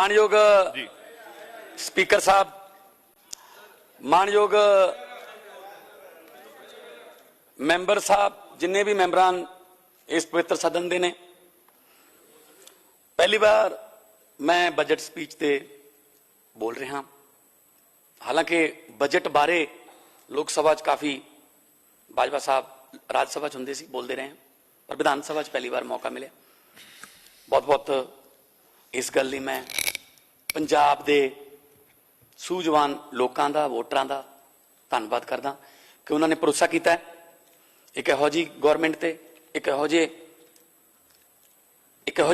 मानयोग speaker साहब, मानयोग member साहब, जिन्ने भी मैंबरान इस पवित्र सदन दे ने, पहली बार मैं बजट स्पीच ते बोल रहा। हालांकि बजट बारे लोक सभा काफ़ी बाजवा साहब राज्य सभा होंगे सी बोलते रहे, पर विधान सभा पहली बार मौका मिले। बहुत बहुत इस गल लई मैं पंजाब दे सूझवान लोगों का, वोटरां का धन्नवाद करदा कि उन्होंने भरोसा किया एक इहो जी गौरमेंट ते, एक इहो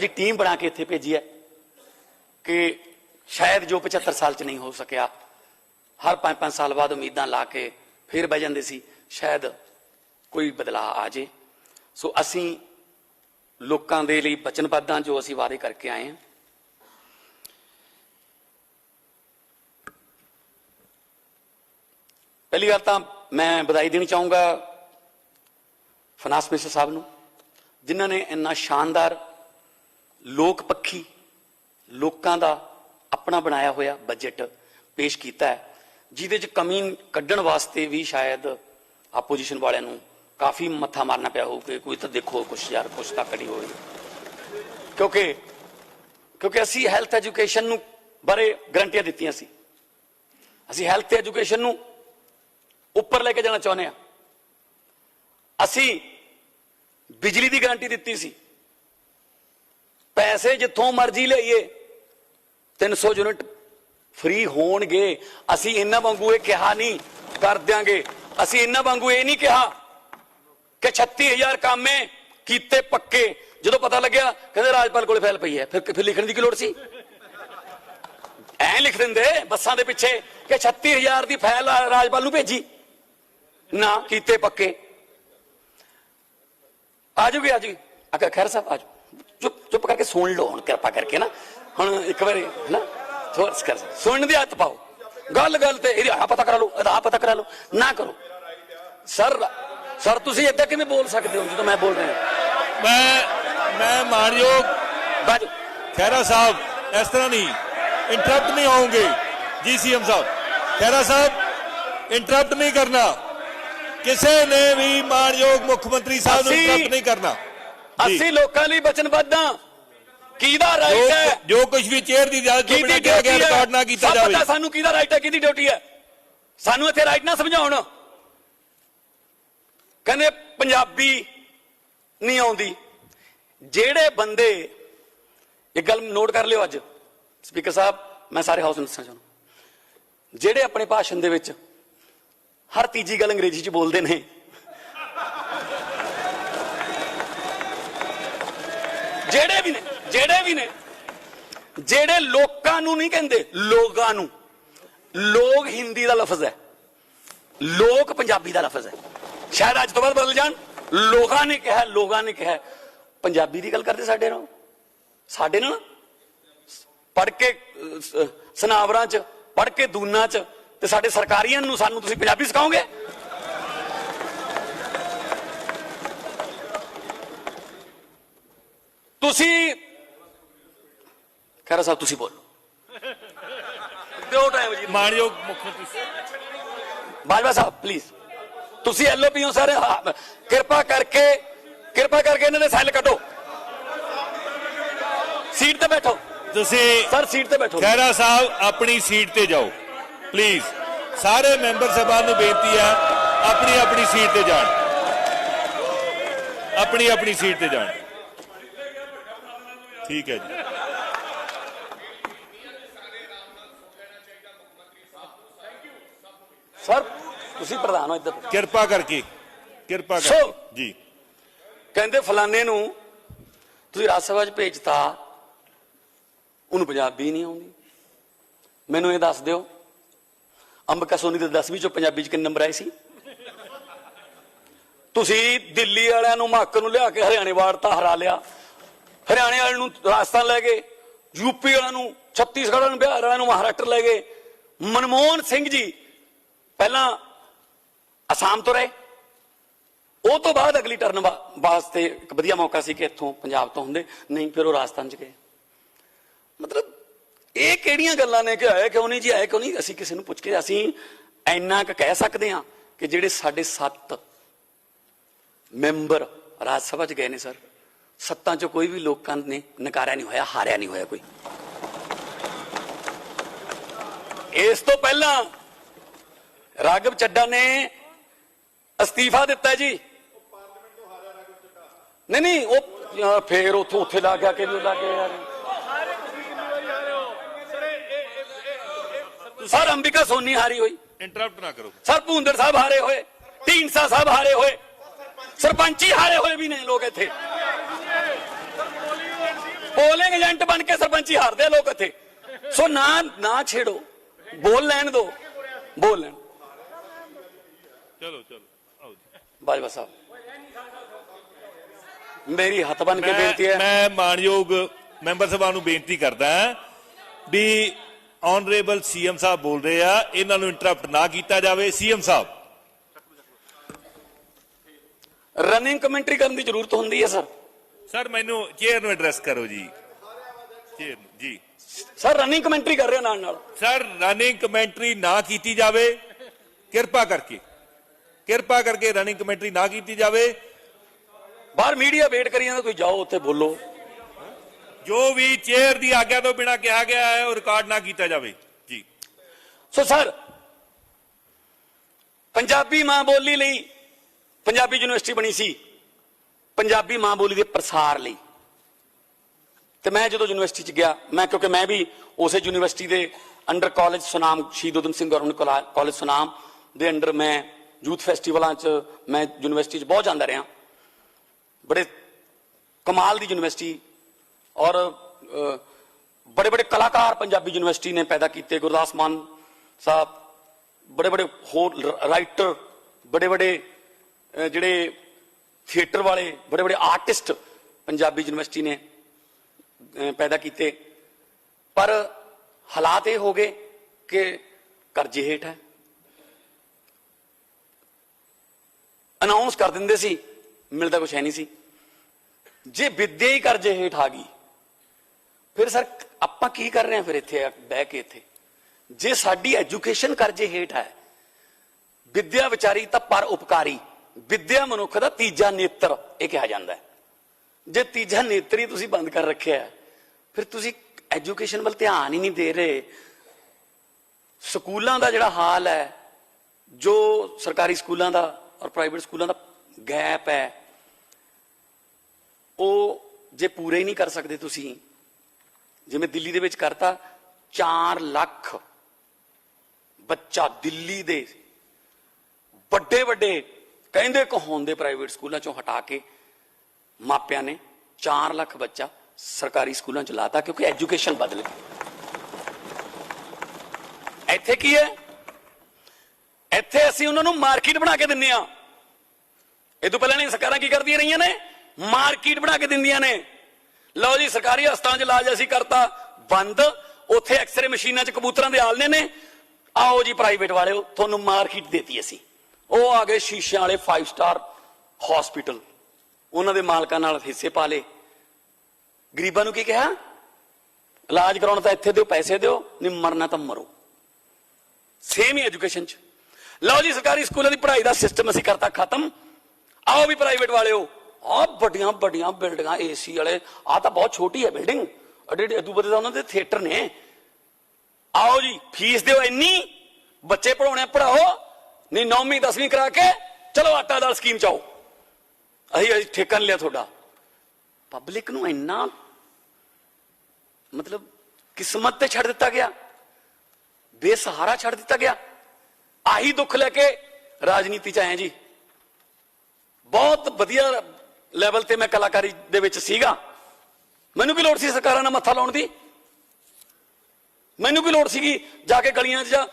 जी टीम बना के इत्थे भेजी है कि शायद जो 75 साल च नहीं हो सकिया, हर 5-5 साल बाद उम्मीदां ला के फिर बह जांदे सी, शायद कोई बदलाव आ जाए। सो असी लोगों के लिए वचनबद्ध हाँ, जो असी वादे करके आए हैं। पहली गल तो मैं बधाई देनी चाहूँगा फाइनेंस मिनिस्टर साहब नूं, जिन्होंने इन्ना शानदार लोक पक्षी लोगों का अपना बनाया हुआ बजट पेश किया है, जिहदे च कमी कड्ढण वास्ते भी शायद आपोजिशन वालियां नूं काफ़ी मत्था मारना पिया हो कि कोई तो देखो कुछ यार कुछ तक नहीं हो रही, क्योंकि असी हैल्थ एजुकेशन नूं बारे गारंटियां दित्तियां सी, असी हैल्थ एजुकेशन नूं उपर लेके जाना चाहते हैं। असी बिजली की गारंटी दी सी, पैसे जिथों मर्जी लियाइए 300 यूनिट फ्री होणगे। असी इन्हां वांगू ये कहा नहीं कर देंगे, असी इन्हां वांगू ये नहीं कहा कि 36,000 कामे कीते पक्के। जो पता लग्या कहते राजपाल को फैल पई है, फिर लिखने की लोड़ सी? ऐ लिख देंदे बसां दे पिछे कि 36,000 की फैल राजपाल नूं भेजी ना, कीते पक्के। आजूगी आजूगी अगर खैर साहब आज चुप चुप करके सुन लो हुण, कृपा करके ना हुण एक बार ना सुनने दी आदत पाओ। गल गल ते आ पता करा लो, आ पता करा लो ना करो। सर तुसीं इदां किवें बोल सकते हो जो मैं बोल रहा? मैं मानयोग खैरा साहब इस तरह नहीं इंटरप्ट नहीं होंगे। जी सीएम साहब, खैरा साहब इंटरप्ट नहीं करना, किसी ने भी मानयोग मुख्यमंत्री साहब ने इंटरप्ट नहीं करना। ਅਸੀਂ ਲੋਕਾਂ ਲਈ ਵਚਨਬੱਧ ਹਾਂ। ਕਿਹਦਾ ਰਾਈਟ ਹੈ ਜੋ ਕੁਝ ਵੀ ਚੇਅਰ ਦੀ ਇਜਾਜ਼ਤ ਤੋਂ ਬਿਨਾਂ ਕਿਹਾ ਗਿਆ ਰਿਕਾਰਡ ਨਾ ਕੀਤਾ ਜਾਵੇ। ਪਤਾ ਸਾਨੂੰ ਕਿਹਦਾ ਰਾਈਟ ਹੈ, ਕਿਹਦੀ ਡਿਊਟੀ ਹੈ। ਸਾਨੂੰ ਇੱਥੇ ਰਾਈਟ ਨਾ ਸਮਝਾਉਣ। ਕਹਿੰਦੇ ਪੰਜਾਬੀ ਨਹੀਂ ਆਉਂਦੀ। ਜਿਹੜੇ ਬੰਦੇ ਇੱਕ ਗੱਲ ਨੋਟ ਕਰ ਲਿਓ, ਅੱਜ ਸਪੀਕਰ ਸਾਹਿਬ ਮੈਂ ਸਾਰੇ ਹਾਊਸ ਨੂੰ ਦੱਸਣਾ ਚਾਹੁੰਦਾ, ਜਿਹੜੇ ਆਪਣੇ ਭਾਸ਼ਣ ਦੇ ਵਿੱਚ ਹਰ ਤੀਜੀ ਗੱਲ ਅੰਗਰੇਜ਼ੀ ਚ ਬੋਲਦੇ ਨੇ, ਜਿਹੜੇ ਲੋਕਾਂ ਨੂੰ ਨਹੀਂ ਕਹਿੰਦੇ, ਲੋਕਾਂ ਨੂੰ। ਲੋਕ ਹਿੰਦੀ ਦਾ ਲਫ਼ਜ਼ ਹੈ, ਲੋਕ ਪੰਜਾਬੀ ਦਾ ਲਫ਼ਜ਼ ਹੈ। ਸ਼ਾਇਦ ਅੱਜ ਤੋਂ ਬਾਅਦ ਬਦਲ ਜਾਣ। ਲੋਕਾਂ ਨੇ ਕਿਹਾ ਪੰਜਾਬੀ ਦੀ ਗੱਲ ਕਰਦੇ ਸਾਡੇ ਨਾਲ ਪੜ੍ਹ ਕੇ ਸਨਾਵਰਾਂ ਚ, ਪੜ੍ਹ ਕੇ ਦੂਨਾਂ ਚ, ਤੇ ਸਾਡੇ ਸਰਕਾਰੀਆਂ ਨੂੰ ਸਾਨੂੰ ਤੁਸੀਂ ਪੰਜਾਬੀ ਸਿਖਾਓਗੇ? ਤੁਸੀਂ ਖੈਰਾ ਸਾਹਿਬ ਤੁਸੀਂ ਬੋਲੋ, ਦਿਓ ਟਾਈਮ ਜੀ। ਮਾਨਯੋਗ ਮੁੱਖ ਮੰਤਰੀ ਬਾਜਵਾ ਸਾਹਿਬ ਪਲੀਜ਼, ਤੁਸੀਂ ਐਲਓਪੀ ਹੋ ਸਾਰੇ, ਕਿਰਪਾ ਕਰਕੇ ਇਹਨਾਂ ਦੇ ਸੈੱਲ ਕੱਢੋ, ਸੀਟ ਤੇ ਬੈਠੋ। ਤੁਸੀਂ ਸਰ ਸੀਟ ਤੇ ਬੈਠੋ। ਖੈਰਾ ਸਾਹਿਬ ਆਪਣੀ ਸੀਟ ਤੇ ਜਾਓ ਪਲੀਜ਼। ਸਾਰੇ ਮੈਂਬਰ ਸਾਹਿਬਾਨ ਨੂੰ ਬੇਨਤੀ ਹੈ ਆਪਣੀ ਆਪਣੀ ਸੀਟ ਤੇ ਜਾਣ, ਆਪਣੀ ਸੀਟ ਤੇ ਜਾਣ। ਠੀਕ ਹੈ ਜੀ। ਸਰ ਤੁਸੀਂ ਪ੍ਰਧਾਨ ਹੋ ਇੱਧਰ, ਕਿਰਪਾ ਕਰਕੇ ਜੀ। ਕਹਿੰਦੇ ਫਲਾਣੇ ਨੂੰ ਤੁਸੀਂ ਰਾਜ ਸਭਾ 'ਚ ਭੇਜਤਾ, ਉਹਨੂੰ ਪੰਜਾਬੀ ਨਹੀਂ ਆਉਂਦੀ। ਮੈਨੂੰ ਇਹ ਦੱਸ ਦਿਓ, ਅੰਬਿਕਾ ਸੋਨੀ ਦੇ 10ਵੀਂ 'ਚੋਂ ਪੰਜਾਬੀ 'ਚ ਕਿੰਨੇ ਨੰਬਰ ਆਏ ਸੀ? ਤੁਸੀਂ ਦਿੱਲੀ ਵਾਲਿਆਂ ਨੂੰ ਮੱਕ ਨੂੰ ਲਿਆ ਕੇ ਹਰਿਆਣੇ ਵਾੜਤਾ, ਹਰਾ ਲਿਆ। ਹਰਿਆਣੇ ਵਾਲੇ ਨੂੰ ਰਾਜਸਥਾਨ ਲੈ ਗਏ, यूपी वालों नूं, छत्तीसगढ़ वालों, बिहार वालों महाराष्ट्र ले गए। मनमोहन सिंह जी पहला आसाम तो रहे, ਉਹ ਤੋਂ ਬਾਅਦ अगली टर्न वास्ते एक वधिया मौका सी कि इत्थों पंजाब तो हुंदे नहीं, फिर वो राजस्थान च गए। मतलब ਇਹ ਕਿਹੜੀਆਂ ਗੱਲਾਂ ਨੇ ਕਿ ਆਏ ਕਿਉਂ ਨਹੀਂ ਜੀ, ਆਏ ਕਿਉਂ ਨਹੀਂ? ਅਸੀਂ ਕਿਸੇ ਨੂੰ ਪੁੱਛ ਕੇ ਅਸੀਂ ਇੰਨਾ ਕੁ ਕਹਿ ਸਕਦੇ ਹਾਂ ਕਿ ਜਿਹੜੇ ਸਾਡੇ 7 ਮੈਂਬਰ ਰਾਜ ਸਭਾ ਚ ਗਏ ਨੇ ਸਰ, 7 ਚੋਂ ਕੋਈ ਵੀ ਲੋਕਾਂ ਨੇ ਨਕਾਰਿਆ ਨਹੀਂ ਹੋਇਆ, ਹਾਰਿਆ ਨਹੀਂ ਹੋਇਆ ਕੋਈ। ਇਸ ਤੋਂ ਪਹਿਲਾਂ ਰਾਘਵ ਚੱਡਾ ਨੇ ਅਸਤੀਫਾ ਦਿੱਤਾ ਜੀ। ਨਹੀਂ ਉਹ ਫੇਰ ਉੱਥੇ ਲੱਗ ਗਿਆ ਕਿ ਨਹੀਂ ਲੱਗ ਗਿਆ ਯਾਰ। ਸਰ ਅੰਬਿਕਾ ਸੋਨੀ ਹਾਰੀ ਹੋਈ, ਇੰਟਰਪਟ ਨਾ ਕਰੋ ਸਰ ਭੂੰਦੜ ਸਾਹਿਬ ਹਾਰੇ ਹੋਏ, ਢੀਂਡਸਾ ਸਾਹਿਬ ਹਾਰੇ ਹੋਏ, ਸਰਪੰਚੀ ਹਾਰੇ ਹੋਏ ਵੀ ਨੇ ਲੋਕ ਇੱਥੇ। ਪੋਲਿੰਗ ਏਜੰਟ ਬਣ ਕੇ ਸਰਪੰਚੀ ਹਾਰਦੇ ਆ ਲੋਕ ਇੱਥੇ। ਸੋ ਨਾ ਛੇੜੋ, ਬੋਲ ਲੈਣ ਦੋ, ਬੋਲ ਲੈਣ। ਚਲੋ ਆਓ ਜੀ। ਬਾਜਵਾ ਸਾਹਿਬ ਮੇਰੀ ਹੱਥ ਬਣ ਕੇ ਬੇਨਤੀ ਹੈ, ਮੈਂ ਮਾਨਯੋਗ ਮੈਂਬਰ ਸਭਾ ਨੂੰ ਬੇਨਤੀ ਕਰਦਾ ਵੀ ਆਨਰੇਬਲ ਸੀਐਮ ਸਾਹਿਬ ਬੋਲ ਰਹੇ ਆ, ਇਹਨਾਂ ਨੂੰ ਇੰਟਰਪਟ ਨਾ ਕੀਤਾ ਜਾਵੇ। ਸੀਐਮ ਸਾਹਿਬ ਰਨਿੰਗ ਕਮੈਂਟਰੀ ਕਰਨ ਦੀ ਜ਼ਰੂਰਤ ਹੁੰਦੀ ਹੈ ਸਰ। ਮੈਨੂੰ ਚੇਅਰ ਨੂੰ ਐਡਰੈਸ ਕਰੋ ਜੀ। ਚੇਅਰ ਜੀ ਸਰ ਰਨਿੰਗ ਕਮੈਂਟਰੀ ਕਰ ਰਹੇ ਨਾਲ ਸਰ ਰਨਿੰਗ ਕਮੈਂਟਰੀ ਨਾ ਕੀਤੀ ਜਾਵੇ, ਕਿਰਪਾ ਕਰਕੇ ਰਨਿੰਗ ਕਮੈਂਟਰੀ ਨਾ ਕੀਤੀ ਜਾਵੇ। ਬਾਹਰ ਮੀਡੀਆ ਵੇਟ ਕਰੀ ਜਾਂਦਾ, ਤੁਸੀਂ ਜਾਓ ਉੱਥੇ ਬੋਲੋ। ਜੋ ਵੀ ਚੇਅਰ ਦੀ ਆਗਿਆ ਤੋਂ ਬਿਨਾਂ ਕਿਹਾ ਗਿਆ ਹੈ ਉਹ ਰਿਕਾਰਡ ਨਾ ਕੀਤਾ ਜਾਵੇ ਜੀ। ਸੋ ਸਰ ਪੰਜਾਬੀ ਮਾਂ ਬੋਲੀ ਲਈ ਪੰਜਾਬੀ ਯੂਨੀਵਰਸਿਟੀ ਬਣੀ ਸੀ, ਪੰਜਾਬੀ ਮਾਂ ਬੋਲੀ ਦੇ ਪ੍ਰਸਾਰ ਲਈ। ਤੇ ਮੈਂ ਜਦੋਂ ਯੂਨੀਵਰਸਿਟੀ ਚ ਗਿਆ, ਕਿਉਂਕਿ ਮੈਂ ਵੀ ਉਸੇ ਯੂਨੀਵਰਸਿਟੀ ਦੇ ਅੰਡਰ ਕਾਲਜ ਸੁਨਾਮ, ਸ਼ਹੀਦ ਊਧਮ ਸਿੰਘ ਗਵਰਨਮੈਂਟ ਕਾਲਜ ਸੁਨਾਮ ਦੇ ਅੰਡਰ ਮੈਂ ਯੂਥ ਫੈਸਟੀਵਲਾਂ ਚ ਮੈਂ ਯੂਨੀਵਰਸਿਟੀ ਚ ਬਹੁਤ ਜਾਂਦਾ ਰਿਹਾ। ਬੜੇ ਕਮਾਲ ਦੀ ਯੂਨੀਵਰਸਿਟੀ ਔਰ ਬੜੇ ਬੜੇ ਕਲਾਕਾਰ ਪੰਜਾਬੀ ਯੂਨੀਵਰਸਿਟੀ ਨੇ ਪੈਦਾ ਕੀਤੇ। ਗੁਰਦਾਸ ਮਾਨ ਸਾਹਿਬ, ਬੜੇ ਬੜੇ ਹੋਰ ਰਾਈਟਰ, ਬੜੇ ਬੜੇ ਜਿਹੜੇ ਥੀਏਟਰ ਵਾਲੇ, ਬੜੇ ਬੜੇ ਆਰਟਿਸਟ ਪੰਜਾਬੀ ਯੂਨੀਵਰਸਿਟੀ ਨੇ ਪੈਦਾ ਕੀਤੇ। ਪਰ ਹਾਲਾਤ ਇਹ ਹੋ ਗਏ ਕਿ ਕਰਜ਼ੇ ਹੇਠ ਹੈ। ਅਨਾਉਂਸ ਕਰ ਦਿੰਦੇ ਸੀ, ਮਿਲਦਾ ਕੁਛ ਹੈ ਨਹੀਂ ਸੀ। ਜੇ ਵਿੱਦਿਆ ਹੀ ਕਰਜ਼ੇ ਹੇਠ ਆ ਗਈ, ਫਿਰ ਸਰ ਆਪਾਂ ਕੀ ਕਰ ਰਹੇ ਹਾਂ ਫਿਰ ਇੱਥੇ ਬਹਿ ਕੇ ਇੱਥੇ? ਜੇ ਸਾਡੀ ਐਜੂਕੇਸ਼ਨ ਕਰਜ਼ੇ ਹੇਠ ਹੈ, ਵਿੱਦਿਆ ਵਿਚਾਰੀ ਤਾਂ ਪਰ ਉਪਕਾਰੀ, ਵਿੱਦਿਆ ਮਨੁੱਖ ਦਾ ਤੀਜਾ ਨੇਤਰ ਇਹ ਕਿਹਾ ਜਾਂਦਾ ਹੈ। ਜੇ ਤੀਜਾ ਨੇਤਰ ਹੀ ਤੁਸੀਂ ਬੰਦ ਕਰ ਰੱਖਿਆ, ਫਿਰ ਤੁਸੀਂ ਐਜੂਕੇਸ਼ਨ ਵੱਲ ਧਿਆਨ ਹੀ ਨਹੀਂ ਦੇ ਰਹੇ। ਸਕੂਲਾਂ ਦਾ ਜਿਹੜਾ ਹਾਲ ਹੈ, ਜੋ ਸਰਕਾਰੀ ਸਕੂਲਾਂ ਦਾ ਔਰ ਪ੍ਰਾਈਵੇਟ ਸਕੂਲਾਂ ਦਾ ਗੈਪ ਹੈ, ਉਹ ਜੇ ਪੂਰੇ ਹੀ ਨਹੀਂ ਕਰ ਸਕਦੇ ਤੁਸੀਂ, ਜਿਵੇਂ ਦਿੱਲੀ ਦੇ ਵਿੱਚ ਕਰਤਾ, 4 ਲੱਖ ਬੱਚਾ ਦਿੱਲੀ ਦੇ ਵੱਡੇ ਵੱਡੇ ਕਹਿੰਦੇ ਕਹਾਉਂਦੇ ਪ੍ਰਾਈਵੇਟ ਸਕੂਲਾਂ ਚੋਂ ਹਟਾ ਕੇ ਮਾਪਿਆਂ ਨੇ 4 ਲੱਖ ਬੱਚਾ ਸਰਕਾਰੀ ਸਕੂਲਾਂ ਚ ਲਾਤਾ, ਕਿਉਂਕਿ ਐਜੂਕੇਸ਼ਨ ਬਦਲ ਗਈ। ਇੱਥੇ ਕੀ ਹੈ? ਇੱਥੇ ਅਸੀਂ ਉਹਨਾਂ ਨੂੰ ਮਾਰਕੀਟ ਬਣਾ ਕੇ ਦਿੰਦੇ ਆ। ਇਹ ਤੋਂ ਪਹਿਲਾਂ ਨਹੀਂ ਸਰਕਾਰਾਂ ਕੀ ਕਰਦੀਆਂ ਰਹੀਆਂ ਨੇ? ਮਾਰਕੀਟ ਬਣਾ ਕੇ ਦਿੰਦੀਆਂ ਨੇ। ਲਓ ਜੀ ਸਰਕਾਰੀ ਹਸਪਤਾਲਾਂ ਚ ਇਲਾਜ ਅਸੀਂ ਕਰਤਾ ਬੰਦ, ਉੱਥੇ ਐਕਸਰੇ ਮਸ਼ੀਨਾਂ ਚ ਕਬੂਤਰਾਂ ਦੇ ਆਲਣੇ ਨੇ, ਆਓ ਜੀ ਪ੍ਰਾਈਵੇਟ ਵਾਲਿਓ ਤੁਹਾਨੂੰ ਮਾਰਕੀਟ ਦੇਤੀ ਅਸੀਂ। ਉਹ ਆ ਗਏ ਸ਼ੀਸ਼ਿਆਂ ਵਾਲੇ 5 ਸਟਾਰ ਹਸਪੀਟਲ, ਉਹਨਾਂ ਦੇ ਮਾਲਕਾਂ ਨਾਲ ਹਿੱਸੇ ਪਾ ਲਏ। ਗਰੀਬਾਂ ਨੂੰ ਕੀ ਕਿਹਾ? ਇਲਾਜ ਕਰਾਉਣਾ ਤਾਂ ਇੱਥੇ ਦਿਓ, ਪੈਸੇ ਦਿਓ, ਨਹੀਂ ਮਰਨਾ ਤਾਂ ਮਰੋ। ਸੇਮ ਹੀ ਐਜੂਕੇਸ਼ਨ ਚ। ਲਓ ਜੀ ਸਰਕਾਰੀ ਸਕੂਲਾਂ ਦੀ ਪੜ੍ਹਾਈ ਦਾ ਸਿਸਟਮ ਅਸੀਂ ਕਰਤਾ ਖਤਮ, ਆਓ ਵੀ ਪ੍ਰਾਈਵੇਟ ਵਾਲਿਓ ਆਹ ਵੱਡੀਆਂ ਵੱਡੀਆਂ ਬਿਲਡਿੰਗਾਂ ਏਸੀ ਵਾਲੇ, ਆਹ ਤਾਂ ਬਹੁਤ ਛੋਟੀ ਹੈ ਬਿਲਡਿੰਗ, ਅਡੂ ਬਦੇ ਤਾਂ ਉਹਨਾਂ ਦੇ ਥੀਏਟਰ ਨੇ, ਆਓ ਜੀ ਫੀਸ ਦਿਓ ਇੰਨੀ, ਬੱਚੇ ਪੜਾਉਣੇ ਪੜਾਓ, ਨਹੀਂ 9ਵੀਂ 10ਵੀਂ ਕਰਾ ਕੇ ਚਲੋ ਆਟਾ ਦਾਲ ਸਕੀਮ ਚ ਆਓ, ਅਸੀਂ ਠੇਕਾ ਲਿਆ ਤੁਹਾਡਾ। ਪਬਲਿਕ ਨੂੰ ਇੰਨਾ ਮਤਲਬ ਕਿਸਮਤ ਤੇ ਛੱਡ ਦਿੱਤਾ ਗਿਆ, ਬੇਸਹਾਰਾ ਛੱਡ ਦਿੱਤਾ ਗਿਆ। ਆਹੀ ਦੁੱਖ ਲੈ ਕੇ ਰਾਜਨੀਤੀ ਚ ਆਏ ਜੀ। ਬਹੁਤ ਵਧੀਆ ਲੈਵਲ ਤੇ ਮੈਂ ਕਲਾਕਾਰੀ ਦੇ ਵਿੱਚ ਸੀਗਾ, ਮੈਨੂੰ ਕੀ ਲੋੜ ਸੀ ਸਰਕਾਰਾਂ ਨਾਲ ਮੱਥਾ ਲਾਉਣ ਦੀ? ਮੈਨੂੰ ਕੀ ਲੋੜ ਸੀਗੀ ਜਾ ਕੇ ਗਲੀਆਂ 'ਚ ਜਾਂ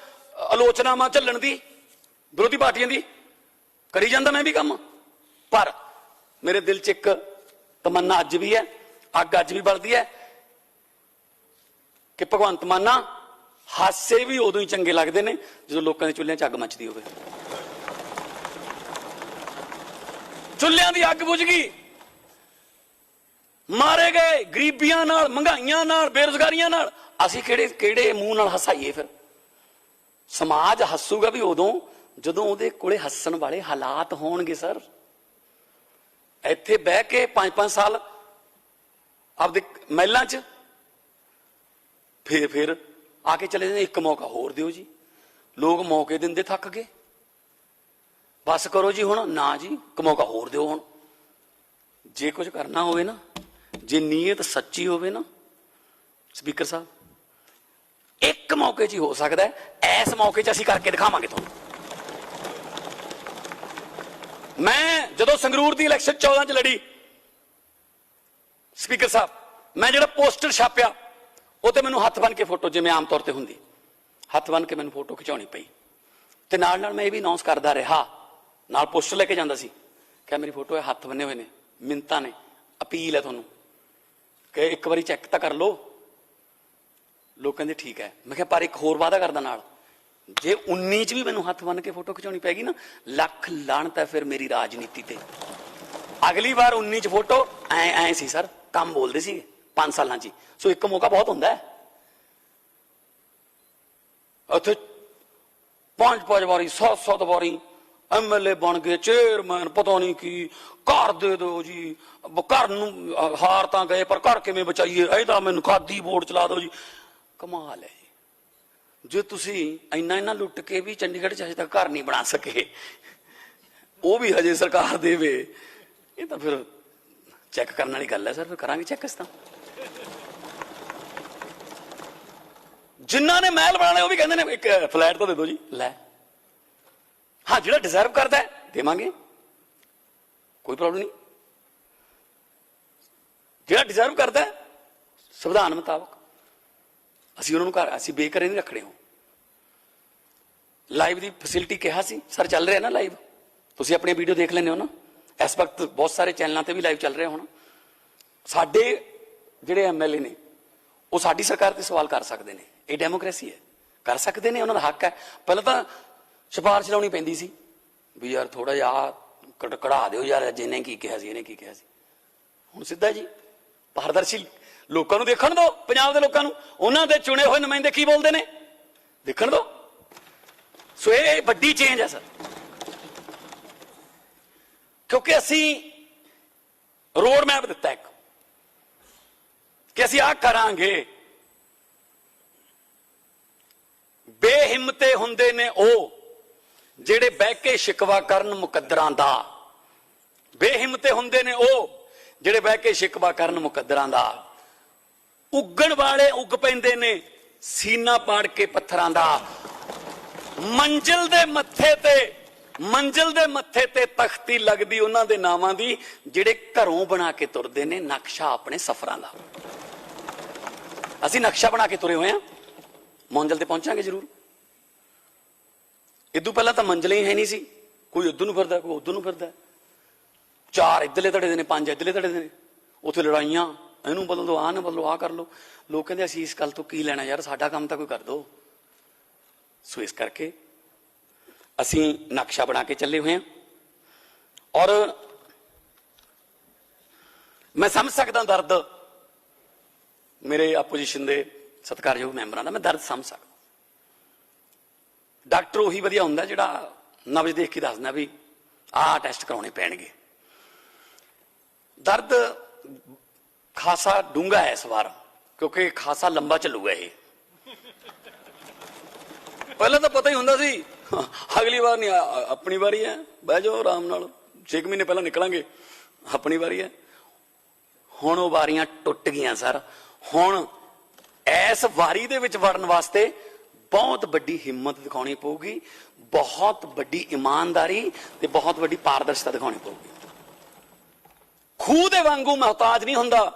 ਆਲੋਚਨਾਵਾਂ ਝੱਲਣ ਦੀ ਵਿਰੋਧੀ ਪਾਰਟੀਆਂ ਦੀ? ਕਰੀ ਜਾਂਦਾ ਮੈਂ ਵੀ ਕੰਮ। ਪਰ ਮੇਰੇ ਦਿਲ 'ਚ ਇੱਕ ਤਮੰਨਾ ਅੱਜ ਵੀ ਹੈ, ਅੱਗ ਅੱਜ ਵੀ ਬਲਦੀ ਹੈ ਕਿ ਭਗਵੰਤ ਮਾਨਾ ਹਾਸੇ ਵੀ ਉਦੋਂ ਹੀ ਚੰਗੇ ਲੱਗਦੇ ਨੇ ਜਦੋਂ ਲੋਕਾਂ ਦੇ ਚੁੱਲ੍ਹਿਆਂ 'ਚ ਅੱਗ ਮੱਚਦੀ ਹੋਵੇ। ਚੁੱਲ੍ਹਿਆਂ ਦੀ ਅੱਗ ਬੁਝ ਗਈ, ਮਾਰੇ ਗਏ ਗਰੀਬੀਆਂ ਨਾਲ, ਮਹਿੰਗਾਈਆਂ ਨਾਲ, ਬੇਰੁਜ਼ਗਾਰੀਆਂ ਨਾਲ, ਅਸੀਂ ਕਿਹੜੇ ਮੂੰਹ ਨਾਲ ਹਸਾਈਏ? ਫਿਰ ਸਮਾਜ ਹੱਸੂਗਾ ਵੀ ਉਦੋਂ ਜਦੋਂ ਉਹਦੇ ਕੋਲੇ ਹੱਸਣ ਵਾਲੇ ਹਾਲਾਤ ਹੋਣਗੇ। ਸਰ ਇੱਥੇ ਬਹਿ ਕੇ 5-5 ਸਾਲ ਆਪਦੇ ਮਹਿਲਾਂ 'ਚ ਫਿਰ ਆ ਕੇ ਚਲੇ ਜਾਂਦੇ, ਇੱਕ ਮੌਕਾ ਹੋਰ ਦਿਓ ਜੀ। ਲੋਕ ਮੌਕੇ ਦਿੰਦੇ ਥੱਕ ਗਏ, ਬਸ ਕਰੋ ਜੀ ਹੁਣ ਨਾ ਜੀ, ਇੱਕ ਮੌਕਾ ਹੋਰ ਦਿਓ। ਹੁਣ ਜੇ ਕੁਝ ਕਰਨਾ ਹੋਵੇ ਨਾ, ਜੇ ਨੀਅਤ ਸੱਚੀ ਹੋਵੇ ਨਾ ਸਪੀਕਰ ਸਾਹਿਬ, ਇੱਕ ਮੌਕੇ 'ਚ ਹੀ ਹੋ ਸਕਦਾ ਹੈ। ਇਸ ਮੌਕੇ 'ਚ ਅਸੀਂ ਕਰਕੇ ਦਿਖਾਵਾਂਗੇ ਤੁਹਾਨੂੰ। ਮੈਂ ਜਦੋਂ ਸੰਗਰੂਰ ਦੀ ਇਲੈਕਸ਼ਨ 14 'ਚ ਲੜੀ ਸਪੀਕਰ ਸਾਹਿਬ, ਮੈਂ ਜਿਹੜਾ ਪੋਸਟਰ ਛਾਪਿਆ ਉਹ ਤੇ ਮੈਨੂੰ ਹੱਥ ਬੰਨ ਕੇ ਫੋਟੋ, ਜਿਵੇਂ ਆਮ ਤੌਰ ਤੇ ਹੁੰਦੀ, ਹੱਥ ਬੰਨ ਕੇ ਮੈਨੂੰ ਫੋਟੋ ਖਿਚਾਉਣੀ ਪਈ। ਤੇ ਨਾਲ ਨਾਲ ਮੈਂ ਇਹ ਵੀ ਅਨਾਉਂਸ ਕਰਦਾ ਰਿਹਾ, ਨਾਲ ਪੋਸਟਰ ਲੈ ਕੇ ਜਾਂਦਾ ਸੀ ਕਿ ਮੇਰੀ ਫੋਟੋ ਹੈ, ਹੱਥ ਬੰਨੇ ਹੋਏ ਨੇ, ਮਿੰਨਤਾਂ ਨੇ, ਅਪੀਲ ਹੈ ਤੁਹਾਨੂੰ ਕਿ ਇੱਕ ਵਾਰੀ ਚੈੱਕ ਤਾਂ ਕਰ ਲਓ। ਲੋਕ ਕਹਿੰਦੇ ਠੀਕ ਹੈ। ਮੈਂ ਕਿਹਾ ਪਰ ਇੱਕ ਹੋਰ ਵਾਅਦਾ ਕਰਦਾ ਨਾਲ, ਜੇ 19 ਚ ਵੀ ਮੈਨੂੰ ਹੱਥ ਬੰਨ ਕੇ ਫੋਟੋ ਖਿਚਾਉਣੀ ਪੈਗੀ ਨਾ, ਲੱਖ ਲਾਹਨਤ ਹੈ ਫਿਰ ਮੇਰੀ ਰਾਜਨੀਤੀ ਤੇ। ਅਗਲੀ ਵਾਰ 19 ਚ ਫੋਟੋ ਐ ਸੀ ਸਰ, ਕੰਮ ਬੋਲਦੇ ਸੀ 5 ਸਾਲਾਂ ਚ। ਸੋ ਇੱਕ ਮੌਕਾ ਬਹੁਤ ਹੁੰਦਾ ਹੈ। ਉੱਥੇ 5-5 ਵਾਰੀ 7-7 ਵਾਰੀ MLA ਬਣ ਗਏ, ਚੇਅਰਮੈਨ, ਪਤਾ ਨਹੀਂ ਕੀ, ਘਰ ਦੇ ਦਿਓ ਜੀ, ਘਰ ਨੂੰ ਹਾਰ ਤਾਂ ਗਏ ਪਰ ਘਰ ਕਿਵੇਂ ਬਚਾਈਏ, ਇਹਦਾ ਮੈਨੂੰ ਖਾਦੀ ਬੋਰਡ ਚਲਾ ਦਿਓ ਜੀ। ਕਮਾਲ ਹੈ ਜੇ ਤੁਸੀਂ ਇੰਨਾ ਲੁੱਟ ਕੇ ਵੀ ਚੰਡੀਗੜ੍ਹ ਚ ਹਜੇ ਤੱਕ ਘਰ ਨਹੀਂ ਬਣਾ ਸਕੇ, ਉਹ ਵੀ ਹਜੇ ਸਰਕਾਰ ਦੇਵੇ, ਇਹ ਤਾਂ ਫਿਰ ਚੈੱਕ ਕਰਨ ਵਾਲੀ ਗੱਲ ਹੈ ਸਰ। ਫਿਰ ਕਰਾਂਗੇ ਚੈੱਕ ਇਸ ਤਾਂ। ਜਿਨ੍ਹਾਂ ਨੇ ਮਹਿਲ ਬਣਾਣੇ ਉਹ ਵੀ ਕਹਿੰਦੇ ਨੇ ਇੱਕ ਫਲੈਟ ਤਾਂ ਦੇ ਦਿਓ ਜੀ। ਲੈ ਹਾਂ, ਜਿਹੜਾ ਡਿਜ਼ਰਵ ਕਰਦਾ ਹੈ ਦੇਵਾਂਗੇ, ਕੋਈ ਪ੍ਰੋਬਲਮ ਨਹੀਂ। ਜਿਹੜਾ ਡਿਜ਼ਰਵ ਕਰਦਾ ਹੈ ਸੰਵਿਧਾਨ ਮੁਤਾਬਕ ਅਸੀਂ ਉਹਨਾਂ ਨੂੰ ਘਰ, ਅਸੀਂ ਬੇਘਰੇ ਨਹੀਂ ਰੱਖਣੇ। ਹੋ ਲਾਈਵ ਦੀ ਫੈਸਿਲਿਟੀ ਕਿਹਾ ਸੀ ਸਰ, ਚੱਲ ਰਿਹਾ ਨਾ ਲਾਈਵ, ਤੁਸੀਂ ਆਪਣੀ ਵੀਡੀਓ ਦੇਖ ਲੈਂਦੇ ਹੋ ਨਾ। ਇਸ ਵਕਤ ਬਹੁਤ ਸਾਰੇ ਚੈਨਲਾਂ ਤੇ ਵੀ ਲਾਈਵ ਚੱਲ ਰਿਹਾ ਹੋਣਾ। ਸਾਡੇ ਜਿਹੜੇ MLA ਨੇ ਉਹ ਸਾਡੀ ਸਰਕਾਰ ਤੇ ਸਵਾਲ ਕਰ ਸਕਦੇ ਨੇ, ਇਹ ਡੈਮੋਕ੍ਰੇਸੀ ਹੈ, ਕਰ ਸਕਦੇ ਨੇ, ਉਹਨਾਂ ਦਾ ਹੱਕ ਹੈ। ਪਹਿਲਾਂ ਤਾਂ ਸਿਫਾਰਿਸ਼ ਲਾਉਣੀ ਪੈਂਦੀ ਸੀ ਵੀ ਯਾਰ ਥੋੜਾ ਜਿਹਾ ਕਢਾ ਦਿਓ ਯਾਰ, ਜਿਹਨੇ ਕੀ ਕਿਹਾ ਸੀ, ਇਹਨੇ ਕੀ ਕਿਹਾ ਸੀ। ਹੁਣ ਸਿੱਧਾ ਜੀ ਪਾਰਦਰਸ਼ੀ, ਲੋਕਾਂ ਨੂੰ ਦੇਖਣ ਦਿਓ, ਪੰਜਾਬ ਦੇ ਲੋਕਾਂ ਨੂੰ, ਉਹਨਾਂ ਦੇ ਚੁਣੇ ਹੋਏ ਨੁਮਾਇੰਦੇ ਕੀ ਬੋਲਦੇ ਨੇ ਦੇਖਣ ਦਿਓ। ਸੋ ਇਹ ਵੱਡੀ ਚੇਂਜ ਹੈ ਸਰ, ਕਿਉਂਕਿ ਅਸੀਂ ਰੋਡ ਮੈਪ ਦਿੱਤਾ ਇੱਕ ਕਿ ਅਸੀਂ ਆਹ ਕਰਾਂਗੇ। ਬੇਹਿੰਮਤੇ ਹੁੰਦੇ ਨੇ ਉਹ ਜਿਹੜੇ ਬਹਿ ਕੇ ਸ਼ਿਕਵਾ ਕਰਨ ਮੁਕੱਦਰਾਂ ਦਾ, ਬੇਹਿੰਮਤੇ ਹੁੰਦੇ ਨੇ ਉਹ ਜਿਹੜੇ ਬਹਿ ਕੇ ਸ਼ਿਕਵਾ ਕਰਨ ਮੁਕੱਦਰਾਂ ਦਾ। ਉੱਗਣ ਵਾਲੇ ਉੱਗ ਪੈਂਦੇ ਨੇ ਸੀਨਾ ਪਾੜ ਕੇ ਪੱਥਰਾਂ ਦਾ। ਮੰਜ਼ਿਲ ਦੇ ਮੱਥੇ ਤੇ ਤਖਤੀ ਲੱਗਦੀ ਉਹਨਾਂ ਦੇ ਨਾਵਾਂ ਦੀ ਜਿਹੜੇ ਘਰੋਂ ਬਣਾ ਕੇ ਤੁਰਦੇ ਨੇ ਨਕਸ਼ਾ ਆਪਣੇ ਸਫ਼ਰਾਂ ਦਾ। ਅਸੀਂ ਨਕਸ਼ਾ ਬਣਾ ਕੇ ਤੁਰੇ ਹੋਏ ਹਾਂ, ਮੰਜ਼ਿਲ ਤੇ ਪਹੁੰਚਾਂਗੇ ਜ਼ਰੂਰ। ਇਦੋਂ ਪਹਿਲਾਂ ਤਾਂ ਮੰਜ਼ਿਲਾਂ ਹੀ ਹੈ ਨਹੀਂ ਸੀ, ਕੋਈ ਇੱਧਰ ਨੂੰ ਫਿਰਦਾ, ਕੋਈ ਉੱਧਰ ਨੂੰ ਫਿਰਦਾ, 4 ਇੱਧਰਲੇ ਧੜੇ ਦੇ ਨੇ, 5 ਇੱਧਰਲੇ ਧੜੇ ਦੇ ਨੇ, ਉੱਥੇ ਲੜਾਈਆਂ, ਇਹਨੂੰ ਬਦਲ ਦਿਓ, ਆਹ ਨਾ ਬਦਲੋ, ਆਹ ਕਰ ਲਓ। ਲੋਕ ਕਹਿੰਦੇ ਅਸੀਂ ਇਸ ਗੱਲ ਤੋਂ ਕੀ ਲੈਣਾ ਯਾਰ, ਸਾਡਾ ਕੰਮ ਤਾਂ ਕੋਈ ਕਰ ਦਿਓ। ਸੋ ਇਸ ਕਰਕੇ ਅਸੀਂ ਨਕਸ਼ਾ ਬਣਾ ਕੇ ਚੱਲੇ ਹੋਏ ਹਾਂ। ਔਰ ਮੈਂ ਸਮਝ ਸਕਦਾ ਦਰਦ ਮੇਰੇ ਆਪੋਜੀਸ਼ਨ ਦੇ ਸਤਿਕਾਰਯੋਗ ਮੈਂਬਰਾਂ ਦਾ, ਮੈਂ ਦਰਦ ਸਮਝ ਸਕਦਾ। ਡਾਕਟਰ ਉਹੀ ਵਧੀਆ ਹੁੰਦਾ ਜਿਹੜਾ ਨਬਜ਼ ਦੇਖ ਕੇ ਦੱਸਦਾ ਵੀ ਆਹ ਟੈਸਟ ਕਰਾਉਣੇ ਪੈਣਗੇ। ਦਰਦ ਖਾਸਾ ਡੂੰਘਾ ਹੈ ਇਸ ਵਾਰ, ਕਿਉਂਕਿ ਖਾਸਾ ਲੰਬਾ ਚੱਲੂਗਾ ਇਹ। ਪਹਿਲਾਂ ਤਾਂ ਪਤਾ ਹੀ ਹੁੰਦਾ ਸੀ ਅਗਲੀ ਵਾਰ ਨਹੀਂ, ਆਪਣੀ ਵਾਰੀ ਹੈ, ਬਹਿ ਜਾਓ ਆਰਾਮ ਨਾਲ, 6 ਮਹੀਨੇ ਪਹਿਲਾਂ ਨਿਕਲਾਂਗੇ, ਆਪਣੀ ਵਾਰੀ ਹੈ। ਹੁਣ ਉਹ ਵਾਰੀਆਂ ਟੁੱਟ ਗਈਆਂ ਸਰ। ਹੁਣ ਇਸ ਵਾਰੀ ਦੇ ਵਿੱਚ ਵੜਨ ਵਾਸਤੇ ਬਹੁਤ ਵੱਡੀ ਹਿੰਮਤ ਦਿਖਾਉਣੀ ਪਊਗੀ, ਬਹੁਤ ਵੱਡੀ ਇਮਾਨਦਾਰੀ ਤੇ ਬਹੁਤ ਵੱਡੀ ਪਾਰਦਰਸ਼ਤਾ ਦਿਖਾਉਣੀ ਪਊਗੀ। ਖੂਹ ਦੇ ਵਾਂਗੂ ਮੁਹਤਾਜ ਨਹੀਂ ਹੁੰਦਾ,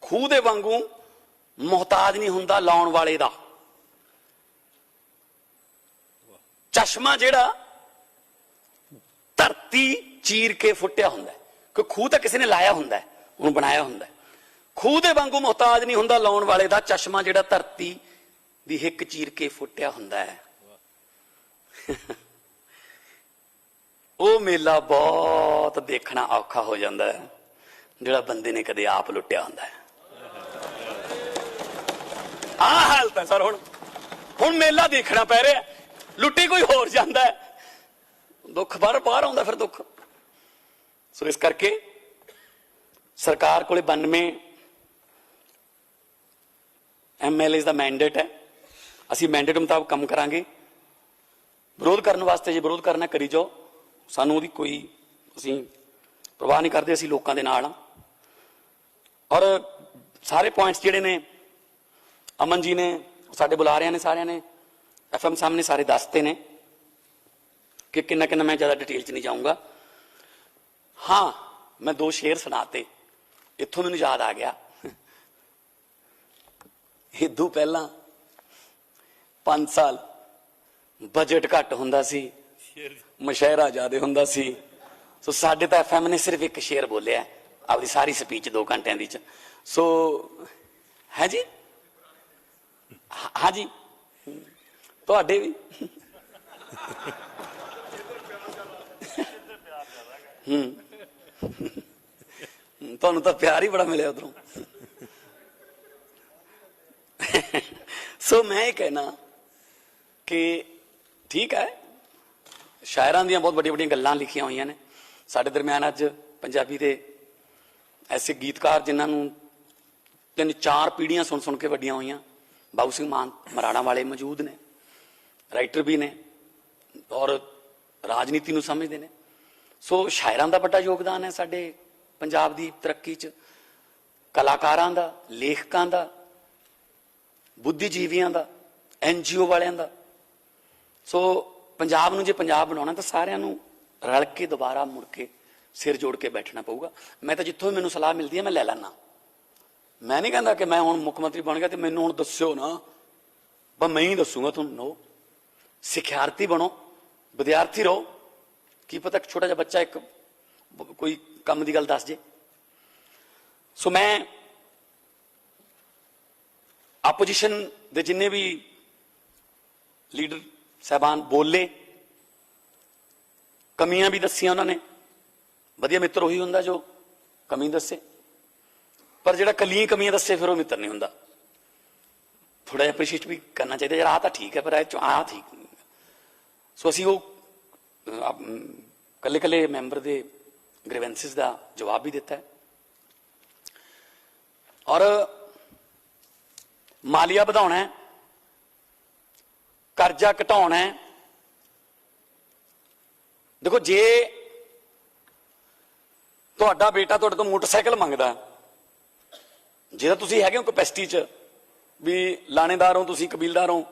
ਖੂਹ ਦੇ ਵਾਂਗੂ ਮੁਹਤਾਜ ਨਹੀਂ ਹੁੰਦਾ ਲਾਉਣ ਵਾਲੇ ਦਾ। ਚਸ਼ਮਾ ਜਿਹੜਾ ਧਰਤੀ ਚੀਰ ਕੇ ਫੁੱਟਿਆ ਹੁੰਦਾ, ਕਿ ਖੂਹ ਤਾਂ ਕਿਸੇ ਨੇ ਲਾਇਆ ਹੁੰਦਾ, ਉਹਨੂੰ ਬਣਾਇਆ ਹੁੰਦਾ। ਖੂਹ ਦੇ ਵਾਂਗੂ ਮੁਹਤਾਜ ਨਹੀਂ ਹੁੰਦਾ ਲਾਉਣ ਵਾਲੇ ਦਾ ਚਸ਼ਮਾ, ਜਿਹੜਾ ਧਰਤੀ ਦੀ ਹਿੱਕ ਚੀਰ ਕੇ ਫੁੱਟਿਆ ਹੁੰਦਾ ਹੈ। ਉਹ ਮੇਲਾ ਬਹੁਤ ਦੇਖਣਾ ਔਖਾ ਹੋ ਜਾਂਦਾ ਹੈ ਜਿਹੜਾ ਬੰਦੇ ਨੇ ਕਦੇ ਆਪ ਲੁੱਟਿਆ ਹੁੰਦਾ ਹੈ। ਆਹ ਹਾਲਤ ਹੈ ਸਰ। ਹੁਣ ਮੇਲਾ ਦੇਖਣਾ ਪੈ ਰਿਹਾ, ਲੁੱਟੀ ਕੋਈ ਹੋਰ ਜਾਂਦਾ ਹੈ, ਦੁੱਖ ਬਾਹਰ ਆਉਂਦਾ ਫਿਰ ਦੁੱਖ। ਸੋ ਇਸ ਕਰਕੇ ਸਰਕਾਰ ਕੋਲੇ 92 MLA ਦਾ ਮੈਂਡੇਟ ਹੈ। ਅਸੀਂ ਮੈਂਡੇਟ ਮੁਤਾਬਕ ਕੰਮ ਕਰਾਂਗੇ। ਵਿਰੋਧ ਕਰਨ ਵਾਸਤੇ ਜੇ ਵਿਰੋਧ ਕਰਨਾ ਕਰੀ ਜਾਓ, ਸਾਨੂੰ ਉਹਦੀ ਕੋਈ ਅਸੀਂ ਪਰਵਾਹ ਨਹੀਂ ਕਰਦੇ। ਅਸੀਂ ਲੋਕਾਂ ਦੇ ਨਾਲ ਹਾਂ। ਔਰ ਸਾਰੇ ਪੁਆਇੰਟਸ ਜਿਹੜੇ ਨੇ ਅਮਨ ਜੀ ਨੇ ਸਾਡੇ ਬੁਲਾਰਿਆਂ ਨੇ ਸਾਰਿਆਂ ਨੇ FM ਸਾਹਮਣੇ ਸਾਰੇ ਦੱਸਤੇ ਨੇ ਕਿ ਕਿੰਨਾ ਕਿੰਨਾ। ਮੈਂ ਜ਼ਿਆਦਾ ਡਿਟੇਲ 'ਚ ਨਹੀਂ ਜਾਊਂਗਾ। ਹਾਂ, ਮੈਂ 2 ਸ਼ੇਰ ਸੁਣਾਤੇ। ਇੱਥੋਂ ਮੈਨੂੰ ਯਾਦ ਆ ਗਿਆ, ਇਦੋਂ ਪਹਿਲਾਂ 5 ਸਾਲ ਬਜਟ ਘੱਟ ਹੁੰਦਾ ਸੀ, ਮੁਸ਼ਾਇਰਾ ਜ਼ਿਆਦਾ ਹੁੰਦਾ ਸੀ। ਸੋ ਸਾਡੇ ਤਾਂ FM ਨੇ ਸਿਰਫ ਇੱਕ ਸ਼ੇਰ ਬੋਲਿਆ ਆਪਦੀ ਸਾਰੀ ਸਪੀਚ 2 ਘੰਟਿਆਂ ਦੀ ਚ। ਸੋ ਹੈ ਜੀ, ਹਾਂ ਜੀ, ਤੁਹਾਡੇ ਵੀ ਤੁਹਾਨੂੰ ਤਾਂ ਪਿਆਰ ਹੀ ਬੜਾ ਮਿਲਿਆ ਉਧਰੋਂ। ਸੋ ਮੈਂ ਇਹ ਕਹਿਣਾ ਕਿ ਠੀਕ ਹੈ, ਸ਼ਾਇਰਾਂ ਦੀਆਂ ਬਹੁਤ ਵੱਡੀਆਂ ਵੱਡੀਆਂ ਗੱਲਾਂ ਲਿਖੀਆਂ ਹੋਈਆਂ ਨੇ। ਸਾਡੇ ਦਰਮਿਆਨ ਅੱਜ ਪੰਜਾਬੀ ਦੇ ਐਸੇ ਗੀਤਕਾਰ ਜਿਨ੍ਹਾਂ ਨੂੰ 3-4 ਪੀੜ੍ਹੀਆਂ ਸੁਣ ਸੁਣ ਕੇ ਵੱਡੀਆਂ ਹੋਈਆਂ, ਬਾਬੂ ਸਿੰਘ ਮਾਨ ਮਰਾਣਾ ਵਾਲੇ ਮੌਜੂਦ ਨੇ, ਰਾਈਟਰ ਵੀ ਨੇ ਔਰ ਰਾਜਨੀਤੀ ਨੂੰ ਸਮਝਦੇ ਨੇ। ਸੋ ਸ਼ਾਇਰਾਂ ਦਾ ਵੱਡਾ ਯੋਗਦਾਨ ਹੈ ਸਾਡੇ ਪੰਜਾਬ ਦੀ ਤਰੱਕੀ 'ਚ, ਕਲਾਕਾਰਾਂ ਦਾ, ਲੇਖਕਾਂ ਦਾ, ਬੁੱਧੀਜੀਵੀਆਂ ਦਾ, NGO ਵਾਲਿਆਂ ਦਾ। ਸੋ ਪੰਜਾਬ ਨੂੰ ਜੇ ਪੰਜਾਬ ਬਣਾਉਣਾ ਤਾਂ ਸਾਰਿਆਂ ਨੂੰ ਰਲ ਕੇ ਦੁਬਾਰਾ ਮੁੜ ਕੇ ਸਿਰ ਜੋੜ ਕੇ ਬੈਠਣਾ ਪਊਗਾ। ਮੈਂ ਤਾਂ ਜਿੱਥੋਂ ਵੀ ਮੈਨੂੰ ਸਲਾਹ ਮਿਲਦੀ ਹੈ ਮੈਂ ਲੈ ਲੈਣਾ। ਮੈਂ ਨਹੀਂ ਕਹਿੰਦਾ ਕਿ ਮੈਂ ਹੁਣ ਮੁੱਖ ਮੰਤਰੀ ਬਣ ਗਿਆ ਤੇ ਮੈਨੂੰ ਹੁਣ ਦੱਸਿਓ ਨਾ, ਬਸ ਮੈਂ ਹੀ ਦੱਸੂਗਾ ਤੁਹਾਨੂੰ। ਸਿਖਿਆਰਥੀ ਬਣੋ, ਵਿਦਿਆਰਥੀ ਰਹੋ। ਕੀ ਪਤਾ ਛੋਟਾ ਜਿਹਾ ਬੱਚਾ ਇੱਕ ਕੋਈ ਕੰਮ ਦੀ ਗੱਲ ਦੱਸ ਜੇ। ਸੋ ਮੈਂ ਆਪੋਜੀਸ਼ਨ ਦੇ ਜਿੰਨੇ ਵੀ ਲੀਡਰ ਸਾਹਿਬਾਨ ਬੋਲੇ, ਕਮੀਆਂ ਵੀ ਦੱਸੀਆਂ ਉਹਨਾਂ ਨੇ। ਵਧੀਆ ਮਿੱਤਰ ਉਹੀ ਹੁੰਦਾ ਜੋ ਕਮੀ ਦੱਸੇ, ਪਰ ਜਿਹੜਾ ਕੱਲੀਆਂ ਕਮੀਆਂ ਦੱਸੇ ਫਿਰ ਉਹ ਮਿੱਤਰ ਨਹੀਂ ਹੁੰਦਾ। ਥੋੜਾ ਜਿਹਾ ਅਪਰੀਸ਼ੀਏਟ ਵੀ ਕਰਨਾ ਚਾਹੀਦਾ, ਯਾਰ ਆਹ ਤਾਂ ਠੀਕ ਹੈ ਪਰ ਇਹ 'ਚੋਂ ਆਹ ਠੀਕ ਨਹੀਂ। ਸੋ ਅਸੀਂ ਉਹ ਕੱਲੇ ਕੱਲੇ ਮੈਂਬਰ ਦੇ ਗ੍ਰੀਵੈਂਸਿਸ ਦਾ ਜਵਾਬ ਵੀ ਦਿੱਤਾ ਹੈ। ਔਰ ਮਾਲੀਆ ਵਧਾਉਣਾ ਹੈ, ਕਰਜ਼ਾ ਘਟਾਉਣਾ ਹੈ। ਦੇਖੋ, ਜੇ ਤੁਹਾਡਾ ਬੇਟਾ ਤੁਹਾਡੇ ਤੋਂ ਮੋਟਰਸਾਈਕਲ ਮੰਗਦਾ, ਜੇ ਤੁਸੀਂ ਹੈਗੇ ਹੋ ਕੈਪੈਸਿਟੀ 'ਚ ਵੀ ਲਾਣੇਦਾਰ ਹੋ, ਤੁਸੀਂ ਕਬੀਲਦਾਰ ਹੋ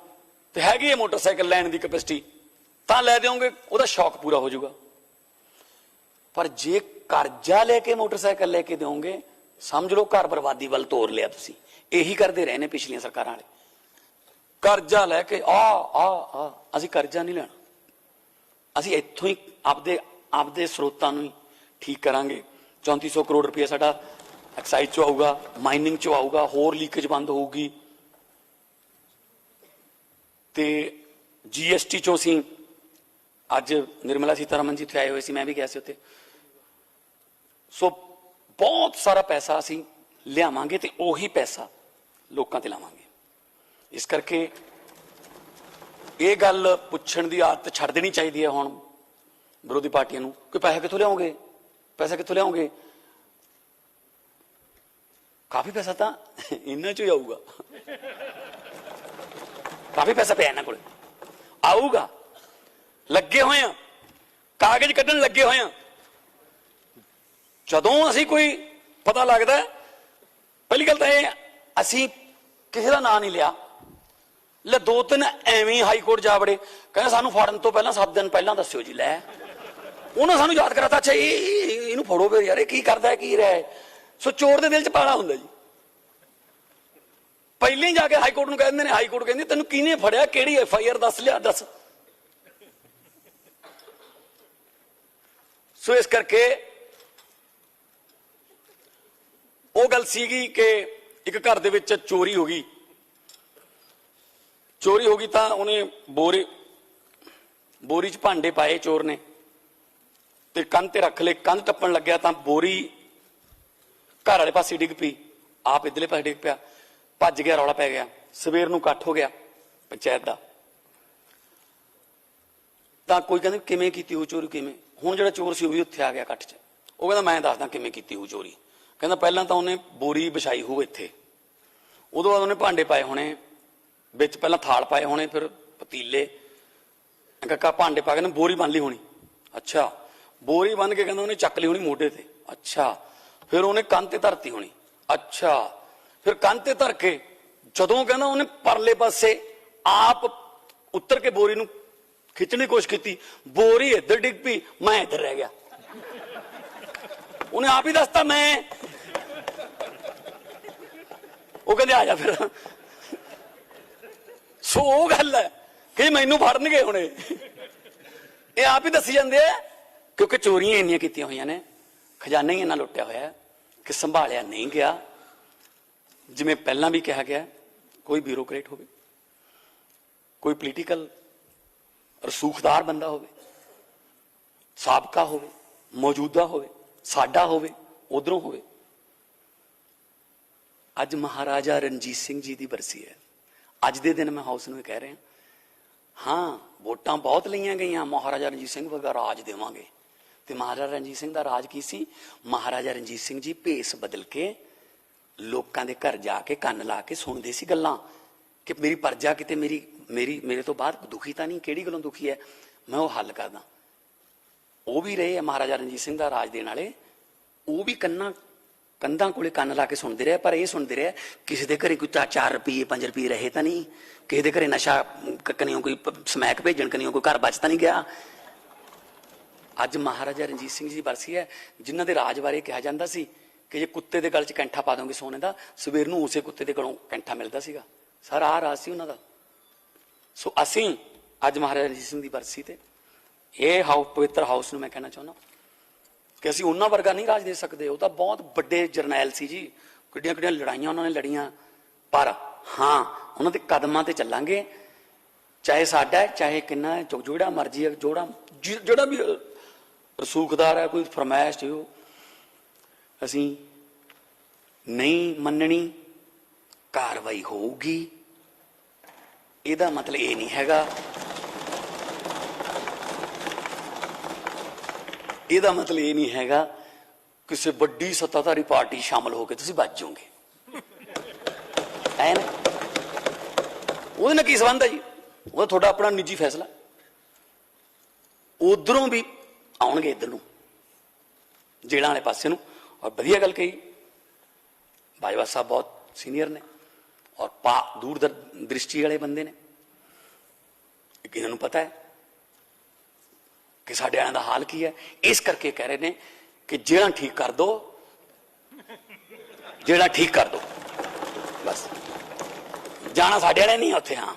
ਤੇ ਹੈਗੀ ਹੈ ਮੋਟਰਸਾਈਕਲ ਲੈਣ ਦੀ ਕੈਪੈਸਿਟੀ, ਤਾਂ ਲੈ ਦਿਓਗੇ, ਉਹਦਾ ਸ਼ੌਕ ਪੂਰਾ ਹੋ ਜਾਊਗਾ। ਪਰ ਜੇ ਕਰਜ਼ਾ ਲੈ ਕੇ ਮੋਟਰਸਾਈਕਲ ਲੈ ਕੇ ਦਿਓਗੇ, ਸਮਝ ਲਓ ਘਰ ਬਰਬਾਦੀ ਵੱਲ ਤੋਰ ਲਿਆ ਤੁਸੀਂ। ਇਹੀ ਕਰਦੇ ਰਹੇ ਨੇ ਪਿਛਲੀਆਂ ਸਰਕਾਰਾਂ ਵਾਲੇ, ਕਰਜ਼ਾ ਲੈ ਕੇ ਅਸੀਂ ਕਰਜ਼ਾ ਨਹੀਂ ਲੈਣਾ, ਅਸੀਂ ਇੱਥੋਂ ਹੀ ਆਪਦੇ ਸਰੋਤਾਂ ਨੂੰ ਹੀ ਠੀਕ ਕਰਾਂਗੇ। 3400 ਕਰੋੜ ਰੁਪਇਆ ਸਾਡਾ ਐਕਸਾਈਜ਼ ਚੋਂ ਆਊਗਾ, ਮਾਈਨਿੰਗ ਚੋਂ ਆਊਗਾ, ਹੋਰ ਲੀਕੇਜ ਬੰਦ ਹੋਊਗੀ ਤੇ GST ਚੋਂ ਅਸੀਂ ਅੱਜ ਨਿਰਮਲਾ ਸੀਤਾਰਮਨ ਜੀ ਉੱਥੇ ਆਏ ਹੋਏ ਸੀ, ਮੈਂ ਵੀ ਗਿਆ ਸੀ ਉੱਥੇ। ਸੋ ਬਹੁਤ ਸਾਰਾ ਪੈਸਾ ਅਸੀਂ ਲਿਆਵਾਂਗੇ ਤੇ ਉਹੀ ਪੈਸਾ ਲੋਕਾਂ ਤੇ ਲਾਵਾਂਗੇ। ਇਸ ਕਰਕੇ ਇਹ ਗੱਲ ਪੁੱਛਣ ਦੀ ਆਦਤ ਛੱਡ ਦੇਣੀ ਚਾਹੀਦੀ ਹੈ ਹੁਣ ਵਿਰੋਧੀ ਪਾਰਟੀਆਂ ਨੂੰ ਕਿ ਪੈਸੇ ਕਿੱਥੋਂ ਲਿਆਓਗੇ, ਪੈਸਾ ਕਿੱਥੋਂ ਲਿਆਓਗੇ। ਕਾਫੀ ਪੈਸਾ ਤਾਂ ਇਹਨਾਂ ਚੋਂ ਹੀ ਆਊਗਾ, ਕਾਫੀ ਪੈਸਾ ਪਿਆ ਇਹਨਾਂ ਕੋਲ, ਆਊਗਾ। ਲੱਗੇ ਹੋਏ ਆ, ਕਾਗਜ਼ ਕੱਢਣ ਲੱਗੇ ਹੋਏ ਆ। ਜਦੋਂ ਅਸੀਂ ਕੋਈ ਪਤਾ ਲੱਗਦਾ, ਪਹਿਲੀ ਗੱਲ ਤਾਂ ਇਹ ਅਸੀਂ ਕਿਸੇ ਦਾ ਨਾਂ ਨਹੀਂ ਲਿਆ, ਲੈ 2-3 ਐਵੇਂ ਹਾਈ ਕੋਰਟ ਜਾ ਵੜੇ, ਕਹਿੰਦੇ ਸਾਨੂੰ ਫੜਨ ਤੋਂ ਪਹਿਲਾਂ 7 ਦਿਨ ਪਹਿਲਾਂ ਦੱਸਿਓ ਜੀ। ਲੈ ਉਹਨਾਂ ਸਾਨੂੰ ਯਾਦ ਕਰਾਤਾ, ਅੱਛਾ ਇਹਨੂੰ ਫੜੋ ਫਿਰ ਯਾਰ, ਇਹ ਕੀ ਕਰਦਾ ਕੀ ਰਿਹਾ ਹੈ। ਸੋ ਚੋਰ ਦੇ ਦਿਲ 'ਚ ਪਾਲਾ ਹੁੰਦਾ ਜੀ। ਪਹਿਲਾਂ ਹੀ ਜਾ ਕੇ ਹਾਈ ਕੋਰਟ ਨੂੰ ਕਹਿੰਦੇ ਨੇ, ਹਾਈ ਕੋਰਟ ਕਹਿੰਦੀ ਤੈਨੂੰ ਕਿਹਨੇ ਫੜਿਆ, ਕਿਹੜੀ FIR ਦੱਸ ਲਿਆ, ਦੱਸ। ਸੋ ਇਸ ਕਰਕੇ ਉਹ ਗੱਲ ਸੀਗੀ ਕਿ ਇੱਕ ਘਰ ਦੇ ਵਿੱਚ ਚੋਰੀ ਹੋ ਗਈ ਤਾਂ ਉਹਨੇ ਬੋਰੀ 'ਚ ਭਾਂਡੇ ਪਾਏ ਚੋਰ ਨੇ ਤੇ ਕੰਧ ਤੇ ਰੱਖ ਲਏ। ਕੰਧ ਟੱਪਣ ਲੱਗਿਆ ਤਾਂ ਬੋਰੀ ਘਰ ਵਾਲੇ ਪਾਸੇ ਡਿੱਗ ਪਈ, ਆਪ ਇਧਰਲੇ ਪਾਸੇ ਡਿੱਗ ਪਿਆ, ਭੱਜ ਗਿਆ, ਰੌਲਾ ਪੈ ਗਿਆ। ਸਵੇਰ ਨੂੰ ਇਕੱਠ ਹੋ ਗਿਆ ਪੰਚਾਇਤ ਦਾ, ਤਾਂ ਕੋਈ ਕਹਿੰਦੇ ਕਿਵੇਂ ਕੀਤੀ ਹੋ ਚੋਰੀ, ਕਿਵੇਂ? ਹੁਣ ਜਿਹੜਾ ਚੋਰ ਸੀ ਉਹ ਵੀ ਉੱਥੇ ਆ ਗਿਆ ਇਕੱਠ 'ਚ। ਉਹ ਕਹਿੰਦਾ ਮੈਂ ਦੱਸਦਾ ਕਿਵੇਂ ਕੀਤੀ ਹੋ ਚੋਰੀ। ਕਹਿੰਦਾ ਪਹਿਲਾਂ ਤਾਂ ਉਹਨੇ ਬੋਰੀ ਵਿਛਾਈ ਹੋਊ ਇੱਥੇ, ਉਦੋਂ ਬਾਅਦ ਉਹਨੇ ਭਾਂਡੇ ਪਾਏ ਹੋਣੇ ਵਿੱਚ, ਪਹਿਲਾਂ ਥਾਲ ਪਾਏ ਹੋਣੇ, ਫਿਰ ਪਤੀਲੇ, ਕਾਕਾ ਭਾਂਡੇ ਪਾ ਕੇ ਨਾ ਬੋਰੀ ਬੰਨ ਲਈ ਹੋਣੀ। ਅੱਛਾ, ਬੋਰੀ ਬੰਨ ਕੇ ਕਹਿੰਦਾ ਉਹਨੇ ਚੱਕ ਲਈ ਹੋਣੀ ਮੋਢੇ ਤੇ। ਅੱਛਾ, ਫਿਰ ਉਹਨੇ ਕੰਨ ਤੇ ਧਰਤੀ ਹੋਣੀ। ਅੱਛਾ, ਫਿਰ ਕੰਨ ਤੇ ਧਰ ਕੇ ਜਦੋਂ ਕਹਿੰਦਾ ਉਹਨੇ ਪਰਲੇ ਪਾਸੇ ਆਪ ਉੱਤਰ ਕੇ ਬੋਰੀ ਨੂੰ ਖਿੱਚਣ ਦੀ ਕੋਸ਼ਿਸ਼ ਕੀਤੀ, ਬੋਰੀ ਇੱਧਰ ਡਿੱਗ ਪਈ, ਮੈਂ ਇੱਧਰ ਰਹਿ ਗਿਆ। ਉਹਨੇ ਆਪ ਹੀ ਦੱਸਤਾ ਮੈਂ। ਉਹ ਕਹਿੰਦੇ ਆ ਜਾ ਫਿਰ। ਸੋ ਉਹ ਗੱਲ ਹੈ ਕਿ ਮੈਨੂੰ ਫੜਨਗੇ ਹੁਣੇ, ਇਹ ਆਪ ਹੀ ਦੱਸੀ ਜਾਂਦੇ ਆ, ਕਿਉਂਕਿ ਚੋਰੀਆਂ ਇੰਨੀਆਂ ਕੀਤੀਆਂ ਹੋਈਆਂ ਨੇ, ਖਜ਼ਾਨਾ ਹੀ ਇੰਨਾ ਲੁੱਟਿਆ ਹੋਇਆ ਕਿ ਸੰਭਾਲਿਆ ਨਹੀਂ ਗਿਆ। ਜਿਵੇਂ ਪਹਿਲਾਂ ਵੀ ਕਿਹਾ ਗਿਆ, ਕੋਈ ਬਿਊਰੋਕਰੇਟ ਹੋਵੇ, ਕੋਈ ਪੋਲੀਟੀਕਲ ਰਸੂਖਦਾਰ ਬੰਦਾ ਹੋਵੇ, ਸਾਬਕਾ ਹੋਵੇ, ਮੌਜੂਦਾ ਹੋਵੇ, ਸਾਡਾ ਹੋਵੇ, ਉਧਰੋਂ ਹੋਵੇ। ਅੱਜ ਮਹਾਰਾਜਾ ਰਣਜੀਤ ਸਿੰਘ ਜੀ ਦੀ ਬਰਸੀ ਹੈ। ਅੱਜ ਦੇ ਦਿਨ ਮੈਂ ਹਾਊਸ ਨੂੰ ਇਹ ਕਹਿ ਰਿਹਾ, ਹਾਂ ਵੋਟਾਂ ਬਹੁਤ ਲਈਆਂ ਗਈਆਂ, ਮਹਾਰਾਜਾ ਰਣਜੀਤ ਸਿੰਘ ਵਰਗਾ ਰਾਜ ਦੇਵਾਂਗੇ। ਤੇ ਮਹਾਰਾਜਾ ਰਣਜੀਤ ਸਿੰਘ ਦਾ ਰਾਜ ਕੀ ਸੀ? ਮਹਾਰਾਜਾ ਰਣਜੀਤ ਸਿੰਘ ਜੀ ਭੇਸ ਬਦਲ ਕੇ ਲੋਕਾਂ ਦੇ ਘਰ ਜਾ ਕੇ ਕੰਨ ਲਾ ਕੇ ਸੁਣਦੇ ਸੀ ਗੱਲਾਂ ਕਿ ਮੇਰੀ ਪਰਜਾ ਕਿਤੇ ਮੇਰੇ ਤੋਂ ਬਾਅਦ ਦੁਖੀ ਤਾਂ ਨਹੀਂ, ਕਿਹੜੀ ਗੱਲੋਂ ਦੁਖੀ ਹੈ, ਮੈਂ ਉਹ ਹੱਲ ਕਰਦਾ। ਉਹ ਵੀ ਰਹੇ ਆ ਮਹਾਰਾਜਾ ਰਣਜੀਤ ਸਿੰਘ ਦਾ ਰਾਜ ਦੇਣ ਵਾਲੇ, ਉਹ ਵੀ ਕੰਧਾਂ ਕੋਲੇ ਕੰਨ ਲਾ ਕੇ ਸੁਣਦੇ ਰਹੇ, ਪਰ ਇਹ ਸੁਣਦੇ ਰਹੇ ਕਿਸੇ ਦੇ ਘਰੇ ਕੋਈ 4 ਰੁਪਏ 5 ਰੁਪਏ ਰਹੇ ਤਾਂ ਨਹੀਂ, ਕਿਸੇ ਦੇ ਘਰੇ ਨਸ਼ਾ ਕਨੀਓ ਕੋਈ ਸਮੈਕ ਭੇਜਣ ਕਨੀਓ ਕੋਈ ਘਰ ਬਚ ਤਾਂ ਨਹੀਂ ਗਿਆ। ਅੱਜ ਮਹਾਰਾਜਾ ਰਣਜੀਤ ਸਿੰਘ ਜੀ ਦੀ ਬਰਸੀ ਹੈ, ਜਿਨ੍ਹਾਂ ਦੇ ਰਾਜ ਬਾਰੇ ਕਿਹਾ ਜਾਂਦਾ ਸੀ ਕਿ ਜੇ ਕੁੱਤੇ ਦੇ ਗਲ 'ਚ ਕੈਂਠਾ ਪਾ ਦੋਗੇ ਸੋਨੇ ਦਾ, ਸਵੇਰ ਨੂੰ ਉਸੇ ਕੁੱਤੇ ਦੇ ਗਲੋਂ ਕੈਂਠਾ ਮਿਲਦਾ ਸੀਗਾ। ਸਾਰਾ ਆਹ ਰਾਜ ਸੀ ਉਹਨਾਂ ਦਾ। ਸੋ ਅਸੀਂ ਅੱਜ ਮਹਾਰਾਜਾ ਰਣਜੀਤ ਸਿੰਘ ਦੀ ਬਰਸੀ ਤੇ ਇਹ ਪਵਿੱਤਰ ਹਾਊਸ ਨੂੰ ਮੈਂ ਕਹਿਣਾ ਚਾਹੁੰਦਾ ਕਿ ਅਸੀਂ ਉਹਨਾਂ ਵਰਗਾ ਨਹੀਂ ਰਾਜ ਦੇ ਸਕਦੇ। ਉਹ ਤਾਂ ਬਹੁਤ ਵੱਡੇ ਜਰਨੈਲ ਸੀ ਜੀ, ਕਿੱਡੀਆਂ ਕਿੱਡੀਆਂ ਲੜਾਈਆਂ ਉਹਨਾਂ ਨੇ ਲੜੀਆਂ, ਪਰ ਹਾਂ ਉਹਨਾਂ ਦੇ ਕਦਮਾਂ ਤੇ ਚੱਲਾਂਗੇ, ਚਾਹੇ ਸਾਡਾ ਚਾਹੇ ਕਿੰਨਾ ਜਿਹੜਾ ਮਰਜੀ ਹੈ, ਜਿਹੜਾ ਵੀ ਰਸੂਖਦਾਰ ਹੈ, ਕੋਈ ਫਰਮਾਇਸ਼ ਹੋ, ਅਸੀਂ ਨਹੀਂ ਮੰਨਣੀ, ਕਾਰਵਾਈ ਹੋਊਗੀ। ਇਹਦਾ ਮਤਲਬ ਇਹ ਨਹੀਂ ਹੈਗਾ, ਇਹਦਾ ਮਤਲਬ ਇਹ ਨਹੀਂ ਹੈਗਾ ਕਿਸੇ ਵੱਡੀ ਸੱਤਾਧਾਰੀ ਪਾਰਟੀ ਸ਼ਾਮਲ ਹੋ ਕੇ ਤੁਸੀਂ ਬਚ ਜਾਓਗੇ। ਐ ਨਾ, ਉਹਦੇ ਨਾਲ ਕੀ ਸੰਬੰਧ ਹੈ ਜੀ? ਉਹ ਤੁਹਾਡਾ ਆਪਣਾ ਨਿੱਜੀ ਫੈਸਲਾ। ਉਧਰੋਂ ਵੀ ਆਉਣਗੇ ਇੱਧਰ ਨੂੰ, ਜੇਲ੍ਹਾਂ ਵਾਲੇ ਪਾਸੇ ਨੂੰ। ਔਰ ਵਧੀਆ ਗੱਲ ਕਹੀ, ਬਾਜਵਾ ਸਾਹਿਬ ਬਹੁਤ ਸੀਨੀਅਰ ਨੇ ਔਰ ਦੂਰ ਦ੍ਰਿਸ਼ਟੀ ਵਾਲੇ ਬੰਦੇ ਨੇ। ਇਹਨਾਂ ਨੂੰ ਪਤਾ ਹੈ ਕਿ ਸਾਡੇ ਵਾਲਿਆਂ ਦਾ ਹਾਲ ਕੀ ਹੈ, ਇਸ ਕਰਕੇ ਕਹਿ ਰਹੇ ਨੇ ਕਿ ਜੇਲ੍ਹਾਂ ਠੀਕ ਕਰ ਦੋ, ਜੇਲ੍ਹਾਂ ਠੀਕ ਕਰ ਦੋ, ਬਸ ਜਾਣਾ ਸਾਡੇ ਵਾਲੇ ਨਹੀਂ ਉੱਥੇ। ਹਾਂ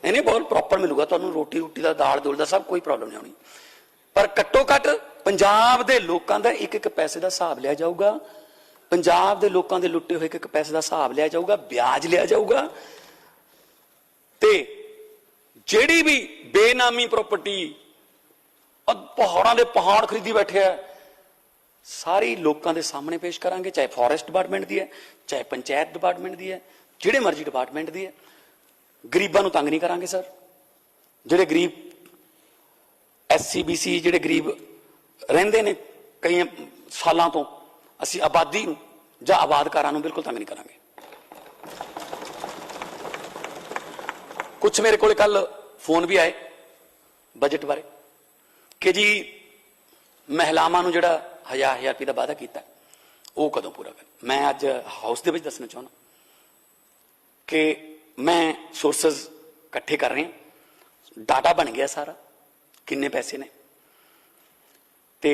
ਨਹੀਂ, ਬਹੁਤ ਪ੍ਰੋਪਰ ਮਿਲੂਗਾ ਤੁਹਾਨੂੰ, ਰੋਟੀ ਰੂਟੀ ਦਾ, ਦਾਲ ਦੂਲ ਦਾ, ਸਭ ਕੋਈ ਪ੍ਰੋਬਲਮ ਨਹੀਂ ਹੋਣੀ। ਪਰ ਘੱਟੋ ਘੱਟ ਪੰਜਾਬ ਦੇ ਲੋਕਾਂ ਦਾ ਇੱਕ ਇੱਕ ਪੈਸੇ ਦਾ ਹਿਸਾਬ ਲਿਆ ਜਾਊਗਾ, ਪੰਜਾਬ ਦੇ ਲੋਕਾਂ ਦੇ ਲੁੱਟੇ ਹੋਏ ਇੱਕ ਪੈਸੇ ਦਾ ਹਿਸਾਬ ਲਿਆ ਜਾਊਗਾ, ਵਿਆਜ ਲਿਆ ਜਾਊਗਾ। ਤੇ ਜਿਹੜੀ ਵੀ ਬੇਨਾਮੀ ਪ੍ਰਾਪਰਟੀ, ਪਹਾੜਾਂ ਦੇ ਪਹਾੜ ਖਰੀਦੀ ਬੈਠੇ ਆ, ਸਾਰੀ ਲੋਕਾਂ ਦੇ ਸਾਹਮਣੇ ਪੇਸ਼ ਕਰਾਂਗੇ, ਚਾਹੇ ਫੋਰੈਸਟ ਡਿਪਾਰਟਮੈਂਟ ਦੀ ਹੈ, ਚਾਹੇ ਪੰਚਾਇਤ ਡਿਪਾਰਟਮੈਂਟ ਦੀ ਹੈ, ਜਿਹੜੇ ਮਰਜ਼ੀ ਡਿਪਾਰਟਮੈਂਟ ਦੀ ਹੈ। ਗਰੀਬਾਂ ਨੂੰ ਤੰਗ ਨਹੀਂ ਕਰਾਂਗੇ ਸਰ। ਜਿਹੜੇ ਗਰੀਬ SC BC, ਜਿਹੜੇ ਗਰੀਬ ਰਹਿੰਦੇ ਨੇ ਕਈ ਸਾਲਾਂ ਤੋਂ, ਅਸੀਂ ਆਬਾਦੀ ਨੂੰ ਜਾਂ ਆਬਾਦਕਾਰਾਂ ਨੂੰ ਬਿਲਕੁਲ ਤੰਗ ਨਹੀਂ ਕਰਾਂਗੇ। ਕੁਝ ਮੇਰੇ ਕੋਲ ਕੱਲ ਫੋਨ ਵੀ ਆਏ ਬਜਟ ਬਾਰੇ ਕਿ ਜੀ ਮਹਿਲਾਵਾਂ ਨੂੰ ਜਿਹੜਾ 1000 ਰੁਪਏ ਦਾ ਵਾਅਦਾ ਕੀਤਾ ਉਹ ਕਦੋਂ ਪੂਰਾ ਕਰ। ਮੈਂ ਅੱਜ ਹਾਊਸ ਦੇ ਵਿੱਚ ਦੱਸਣਾ ਚਾਹੁੰਦਾ ਕਿ ਮੈਂ ਸੋਰਸਸ ਇਕੱਠੇ ਕਰ ਰਹੇ ਹਾਂ, ਡਾਟਾ ਬਣ ਗਿਆ ਸਾਰਾ, ਕਿੰਨੇ ਪੈਸੇ ਨੇ। ਤੇ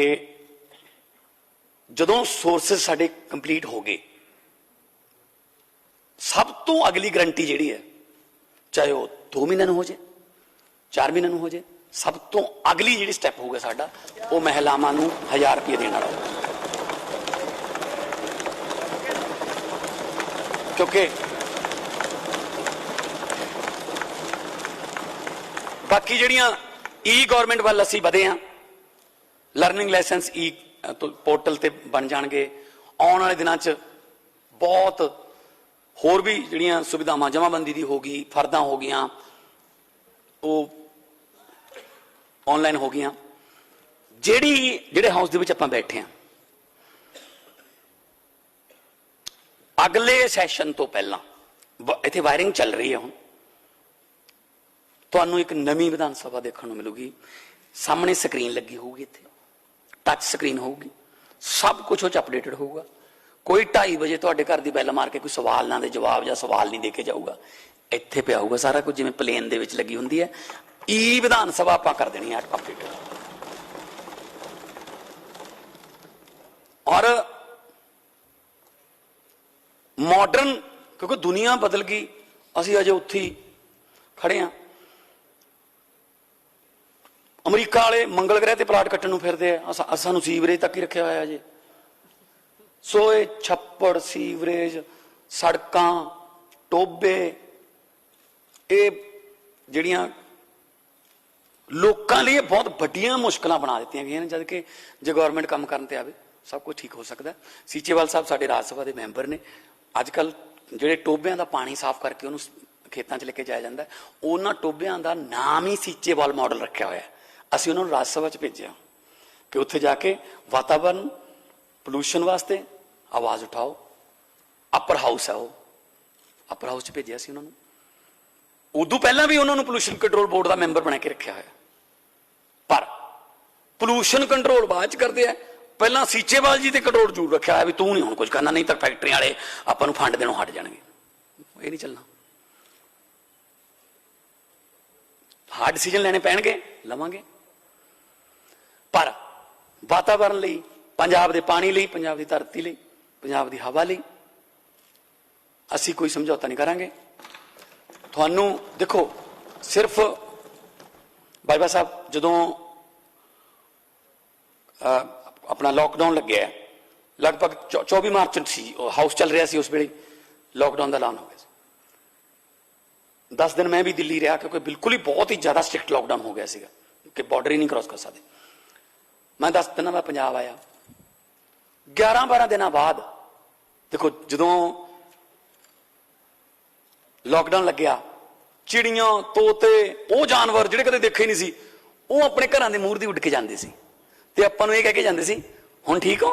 ਜਦੋਂ ਸੋਰਸਸ ਸਾਡੇ ਕੰਪਲੀਟ ਹੋ ਗਏ, ਸਭ ਤੋਂ ਅਗਲੀ ਗਰੰਟੀ ਜਿਹੜੀ ਹੈ, ਚਾਹੇ ਉਹ 2 ਮਹੀਨਿਆਂ ਨੂੰ ਹੋ ਜਾਏ, 4 ਮਹੀਨਿਆਂ ਨੂੰ ਹੋ ਜਾਏ, ਸਭ ਤੋਂ ਅਗਲੀ ਜਿਹੜੀ ਸਟੈਪ ਹੋਊਗਾ ਸਾਡਾ, ਉਹ ਮਹਿਲਾਵਾਂ ਨੂੰ 1000 ਰੁਪਏ ਦੇਣ ਵਾਲਾ ਹੋਊਗਾ। ਕਿਉਂਕਿ ਬਾਕੀ ਜਿਹੜੀਆਂ ਗਵਰਨਮੈਂਟ ਵੱਲ ਅਸੀਂ ਵਧੇ ਹਾਂ, ਲਰਨਿੰਗ ਲਾਇਸੈਂਸ ਪੋਰਟਲ ਤੇ ਬਣ ਜਾਣਗੇ। ਆਉਣ ਵਾਲੇ ਦਿਨਾਂ 'ਚ ਬਹੁਤ होर भी जिहड़ियां सुविधावां जमाबंदी दी हो गई, फर्दां हो गईयां, वो ऑनलाइन हो गईयां। जिहड़े हाउस दे विच आपां बैठे हैं, अगले सैशन तो पहला इत्थे वायरिंग चल रही है। हुण तुहानूं एक नवीं विधान सभा देखण नूं मिलूगी। सामने स्क्रीन लगी होगी, इत्थे टच स्क्रीन होगी, सब कुछ उह अपडेटेड होगा। कोई 2:30 बजे तुहाडे घर दी बैल मार के कोई सवाल ना दे जवाब या सवाल नहीं दे के जाऊगा, इत्थे पिया होगा सारा कुछ जिवें प्लेन दे विच लगी हुंदी है। ई विधान सभा आपां कर देनी है अपडेटेड। और मॉडर्न, क्योंकि दुनिया बदल गई, असीं अजे उत्थे ही खड़े हाँ। अमरीका वाले मंगल ग्रह ते प्लाट कट्टण नूं फिरदे आ, सानूं सीवरेज तक ही रखिया होया जे। सो ये छप्पड़, सीवरेज, सड़कां, टोबे, ये जिहड़ियां लोकां लई बहुत वड्डियां मुश्किलां बना दित्तियां गईयां ने, जबकि जे गौरमेंट काम करन ते आवे सब कुछ ठीक हो सकता है। सीचेवाल साहब साडे राज सभा दे मैंबर ने। अजकल जिहड़े टोबियां दा पानी साफ करके उहनूं खेतां च लेके जाया जांदा है, उन्हां टोबियां दा नाम ही सीचेवाल मॉडल रखिया होया है। असीं उन्हां नूं राज सभा च भेजिया कि उत्थे जाके वातावरण पोल्यूशन वास्ते आवाज़ उठाओ। अपर हाउस है वो, अपर हाउस च भेजिया सी उन्हां नूं। उदों पहलां भी उन्हां नूं पोल्यूशन कंट्रोल बोर्ड का मैंबर बना के रखिया होया, पर पोल्यूशन कंट्रोल बाद च करदे आ। पहला सीचेवाल जी ते कंट्रोल जरूर रखा है भी तू नहीं हुण कुछ करना, नहीं तो फैक्ट्री वाले आपां नूं फंड देणों हट जाणगे। ये नहीं चलना, हार्ड डिसीजन लेने पैणगे, लवांगे। पर वातावरण लई, पंजाब दे पानी लई, पंजाब दी धरती लई, पंजाब दी हवा लई असीं कोई समझौता नहीं करांगे। तुहानूं देखो, सिर्फ बाजवा साहब जदों अपना लॉकडाउन लग्या है, लगभग 24 मार्च सी हाउस चल रहा सी, उस वेले लॉकडाउन का ऐलान हो गया। 10 दिन मैं भी दिल्ली रहा, क्योंकि बिल्कुल ही बहुत ही ज्यादा स्ट्रिक्ट लॉकडाउन हो गया सीगा कि बॉर्डर ही नहीं क्रॉस कर सकते। मैं 10 दिन बाद पंजाब आया। 11-12 दिन बाद देखो जदों लॉकडाउन लग्या, चिड़ियां, तोते, वो जानवर जिहड़े कदे देखे नहीं सी, वो अपने घरां दे मूहर दी उड़ के जांदे सी ते आपां नूं इह कह के जांदे सी, हुण ठीक हो,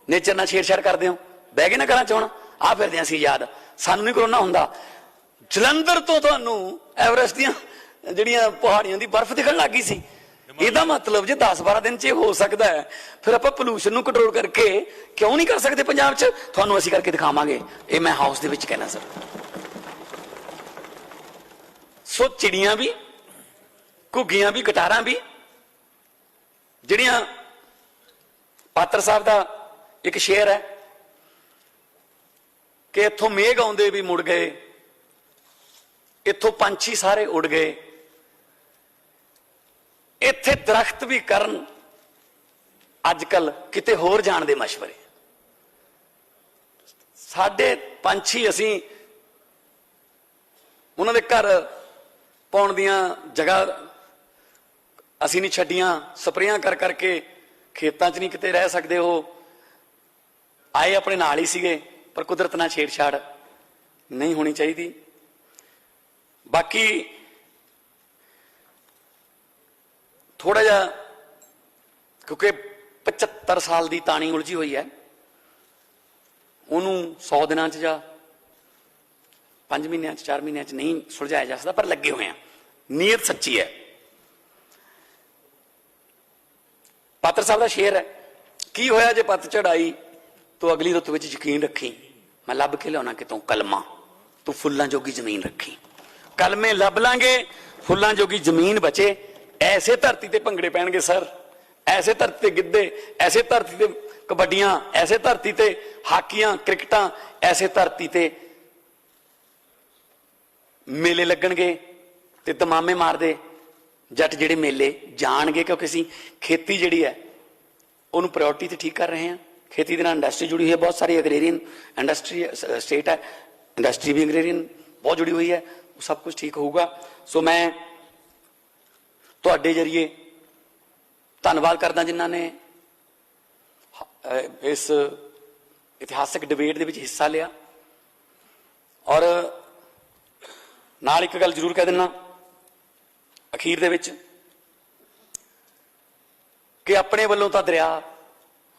नेचर नाल छेड़छाड़ करदे हो, बह गए ना घरां च, हुण आ फिरदे असीं आजाद, सानूं नहीं कोरोना हुंदा। जलंधर तो तुहानूं एवरेस्ट दीयां जिहड़ियां पहाड़ियां दी बर्फ दिखण लग गई सी। ਇਹਦਾ मतलब जे 10-12 दिन च हो सकता है, फिर आप पोल्यूशन ਨੂੰ कंट्रोल करके क्यों नहीं कर सकते पंजाब च? ਤੁਹਾਨੂੰ ਅਸੀਂ करके दिखावांगे। ये मैं हाउस ਦੇ ਵਿੱਚ कहना सर। सो चिड़ियां भी, घुग्गियां भी, गटारां भी, ਜਿਹੜੀਆਂ पात्र साहब का एक शेर है कि इत्थों मेघ आउंदे भी मुड़ गए, इत्थों पंछी सारे उड़ गए, इत्थे दरख्त भी करन अजकल किते होर जाण दे मशवरे। साडे पंछी असीं उन्हां दे घर पाउण दीयां जगह असीं नहीं छड्डियां, स्प्रेयां कर करके खेतां च नहीं किते रह सकदे। हो आए अपने नाल ही सीगे, पर कुदरत नाल छेड़छाड़ नहीं होनी चाहिए। बाकी थोड़ा जा क्योंकि 75 साल की तानी उलझी हुई है, उन्होंने 100 दिनों या 5 महीनों 4 महीनों नहीं सुलझाया जा सकता, पर लगे हुए हैं, नीयत सच्ची है। पात्र साहब का शेर है, की होया जे पत चढ़ाई तो अगली रुत विच यकीन रखी, मैं लभ के लियाना कितों कलमा तू फुल्लां जोगी जमीन रखी। कलमे लभ लांगे, फुल्लां जोगी जमीन बचे, ऐसे धरती ते भंगड़े पैणगे सर, ऐसे धरती ते गिद्धे, ऐसे धरती ते कबड्डियां, ऐसे धरती ते हाकियां, क्रिकेटां, ऐसे धरती ते मेले लगणगे ते तमामे मारदे जट जिहड़े मेले जाणगे, क्योंकि असीं खेती जिहड़ी है उहनूं प्रायोरिटी ते ठीक कर रहे हैं। खेती दे नाल इंडस्ट्री जुड़ी हुई है, बहुत सारी एग्रेरियन इंडस्ट्री स्टेट है, इंडस्ट्री भी एग्रेरियन बहुत जुड़ी हुई है, सब कुछ ठीक होगा। सो मैं तुहाडे जरिए धन्नवाद करदा जिन्हां ने इस इतिहासक डिबेट दे विच हिस्सा लिया, ਔਰ ਨਾਲ ਇੱਕ ਗੱਲ ਜ਼ਰੂਰ ਕਹਿ ਦਿੰਨਾ ਅਖੀਰ ਦੇ ਵਿੱਚ ਕਿ ਆਪਣੇ ਵੱਲੋਂ ਤਾਂ ਦਰਿਆ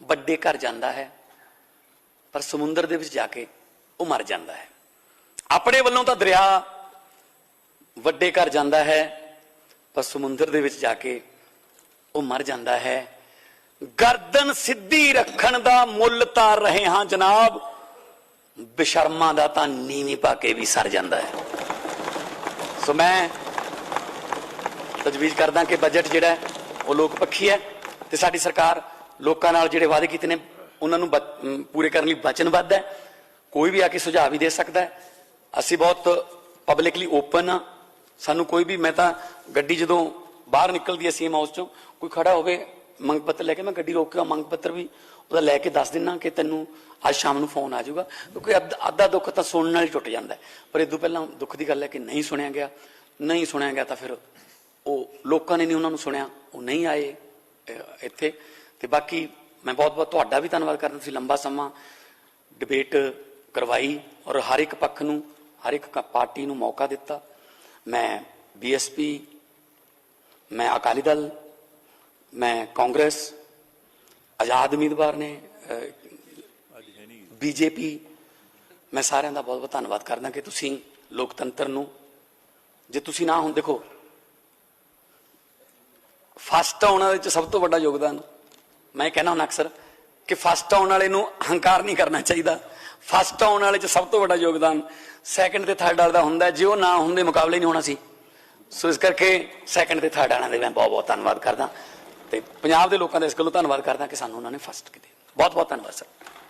ਵੱਡੇ ਘਰ ਜਾਂਦਾ ਹੈ ਪਰ ਸਮੁੰਦਰ ਦੇ ਵਿੱਚ ਜਾ ਕੇ ਉਹ ਮਰ ਜਾਂਦਾ ਹੈ। ਆਪਣੇ ਵੱਲੋਂ ਤਾਂ ਦਰਿਆ ਵੱਡੇ ਘਰ ਜਾਂਦਾ ਹੈ ਪਰ ਸਮੁੰਦਰ ਦੇ ਵਿੱਚ ਜਾ ਕੇ ਉਹ ਮਰ ਜਾਂਦਾ ਹੈ। ਗਰਦਨ ਸਿੱਧੀ ਰੱਖਣ ਦਾ ਮੁੱਲ ਤਾਰ ਰਹੇ ਹਾਂ ਜਨਾਬ, ਬੇਸ਼ਰਮਾਂ ਦਾ ਤਾਂ ਨੀਵੀਂ ਪਾ ਕੇ ਵੀ ਸਰ ਜਾਂਦਾ ਹੈ। ਸੋ ਮੈਂ ਤਜਵੀਜ਼ ਕਰਦਾ ਕਿ ਬਜਟ ਜਿਹੜਾ ਉਹ ਲੋਕ ਪੱਖੀ ਹੈ ਤੇ ਸਾਡੀ ਸਰਕਾਰ ਲੋਕਾਂ ਨਾਲ ਜਿਹੜੇ ਵਾਅਦੇ ਕੀਤੇ ਨੇ ਉਹਨਾਂ ਨੂੰ ਪੂਰੇ ਕਰਨ ਲਈ ਵਚਨਬੱਧ ਹੈ। ਕੋਈ ਵੀ ਆ ਕੇ ਸੁਝਾਅ ਵੀ ਦੇ ਸਕਦਾ ਹੈ। ਅਸੀਂ ਬਹੁਤ ਪਬਲਿਕਲੀ ਓਪਨ ਆ। ਸਾਨੂੰ ਕੋਈ ਵੀ, ਮੈਂ ਤਾਂ ਗੱਡੀ ਜਦੋਂ ਬਾਹਰ ਨਿਕਲਦੀ ਹੈ ਸੀਐਮ ਹਾਊਸ ਚੋਂ ਕੋਈ ਖੜਾ ਹੋਵੇ ਮੰਗ ਪੱਤਰ ਲੈ ਕੇ, ਮੈਂ ਗੱਡੀ ਰੋਕ ਕੇ ਮੰਗ ਪੱਤਰ ਵੀ ਉਹਦਾ ਲੈ ਕੇ ਦੱਸ ਦਿੰਨਾ ਕਿ ਤੈਨੂੰ ਅੱਜ ਸ਼ਾਮ ਨੂੰ ਫੋਨ ਆ ਜਾਊਗਾ, ਕਿਉਂਕਿ ਅੱਧਾ ਦੁੱਖ ਤਾਂ ਸੁਣਨ ਨਾਲ ਹੀ ਟੁੱਟ ਜਾਂਦਾ ਹੈ। ਪਰ ਇਦੋਂ ਪਹਿਲਾਂ ਦੁੱਖ ਦੀ ਗੱਲ ਹੈ ਕਿ ਨਹੀਂ ਸੁਣਿਆ ਗਿਆ ਤਾਂ ਫਿਰ ਉਹ ਲੋਕਾਂ ਨੇ ਨਹੀਂ ਉਹਨਾਂ ਨੂੰ ਸੁਣਿਆ, ਉਹ ਨਹੀਂ ਆਏ ਇੱਥੇ। ਤੇ ਬਾਕੀ ਮੈਂ ਬਹੁਤ ਬਹੁਤ ਤੁਹਾਡਾ ਵੀ ਧੰਨਵਾਦ ਕਰਦਾ। ਤੁਸੀਂ ਲੰਬਾ ਸਮਾਂ ਡਿਬੇਟ ਕਰਵਾਈ ਔਰ ਹਰ ਇੱਕ ਪੱਖ ਨੂੰ, ਹਰ ਇੱਕ ਪਾਰਟੀ ਨੂੰ ਮੌਕਾ ਦਿੱਤਾ। ਮੈਂ BSP, ਮੈਂ ਅਕਾਲੀ ਦਲ, ਮੈਂ ਕਾਂਗਰਸ, ਆਜ਼ਾਦ ਉਮੀਦਵਾਰ ਨੇ, BJP, ਮੈਂ ਸਾਰਿਆਂ ਦਾ ਬਹੁਤ ਬਹੁਤ ਧੰਨਵਾਦ ਕਰਦਾ ਕਿ ਤੁਸੀਂ ਲੋਕਤੰਤਰ ਨੂੰ, ਜੇ ਤੁਸੀਂ ਨਾ ਹੁਣ ਦੇਖੋ ਫਸਟ ਆਉਣ ਵਾਲੇ 'ਚ ਸਭ ਤੋਂ ਵੱਡਾ ਯੋਗਦਾਨ, ਮੈਂ ਕਹਿਣਾ ਹੁਣ ਅਕਸਰ ਕਿ ਫਸਟ ਆਉਣ ਵਾਲੇ ਨੂੰ ਹੰਕਾਰ ਨਹੀਂ ਕਰਨਾ ਚਾਹੀਦਾ। ਫਸਟ ਆਉਣ ਵਾਲੇ 'ਚ ਸਭ ਤੋਂ ਵੱਡਾ ਯੋਗਦਾਨ ਸੈਕੰਡ ਤੇ ਥਰਡ ਵਾਲੇ ਦਾ ਹੁੰਦਾ। ਜੇ ਉਹ ਨਾ ਹੁੰਦੇ ਮੁਕਾਬਲੇ ਨਹੀਂ ਹੋਣਾ ਸੀ। ਸੋ ਇਸ ਕਰਕੇ ਸੈਕੰਡ ਤੇ ਥਰਡ ਵਾਲਿਆਂ ਦੇ ਮੈਂ ਬਹੁਤ ਬਹੁਤ ਧੰਨਵਾਦ ਕਰਦਾ ਤੇ ਪੰਜਾਬ ਦੇ ਲੋਕਾਂ ਦਾ ਇਸ ਗੱਲੋਂ ਧੰਨਵਾਦ ਕਰਦਾ ਕਿ ਸਾਨੂੰ ਉਹਨਾਂ ਨੇ ਫਸਟ ਕੀਤੇ। ਬਹੁਤ ਬਹੁਤ ਧੰਨਵਾਦ ਸਰ।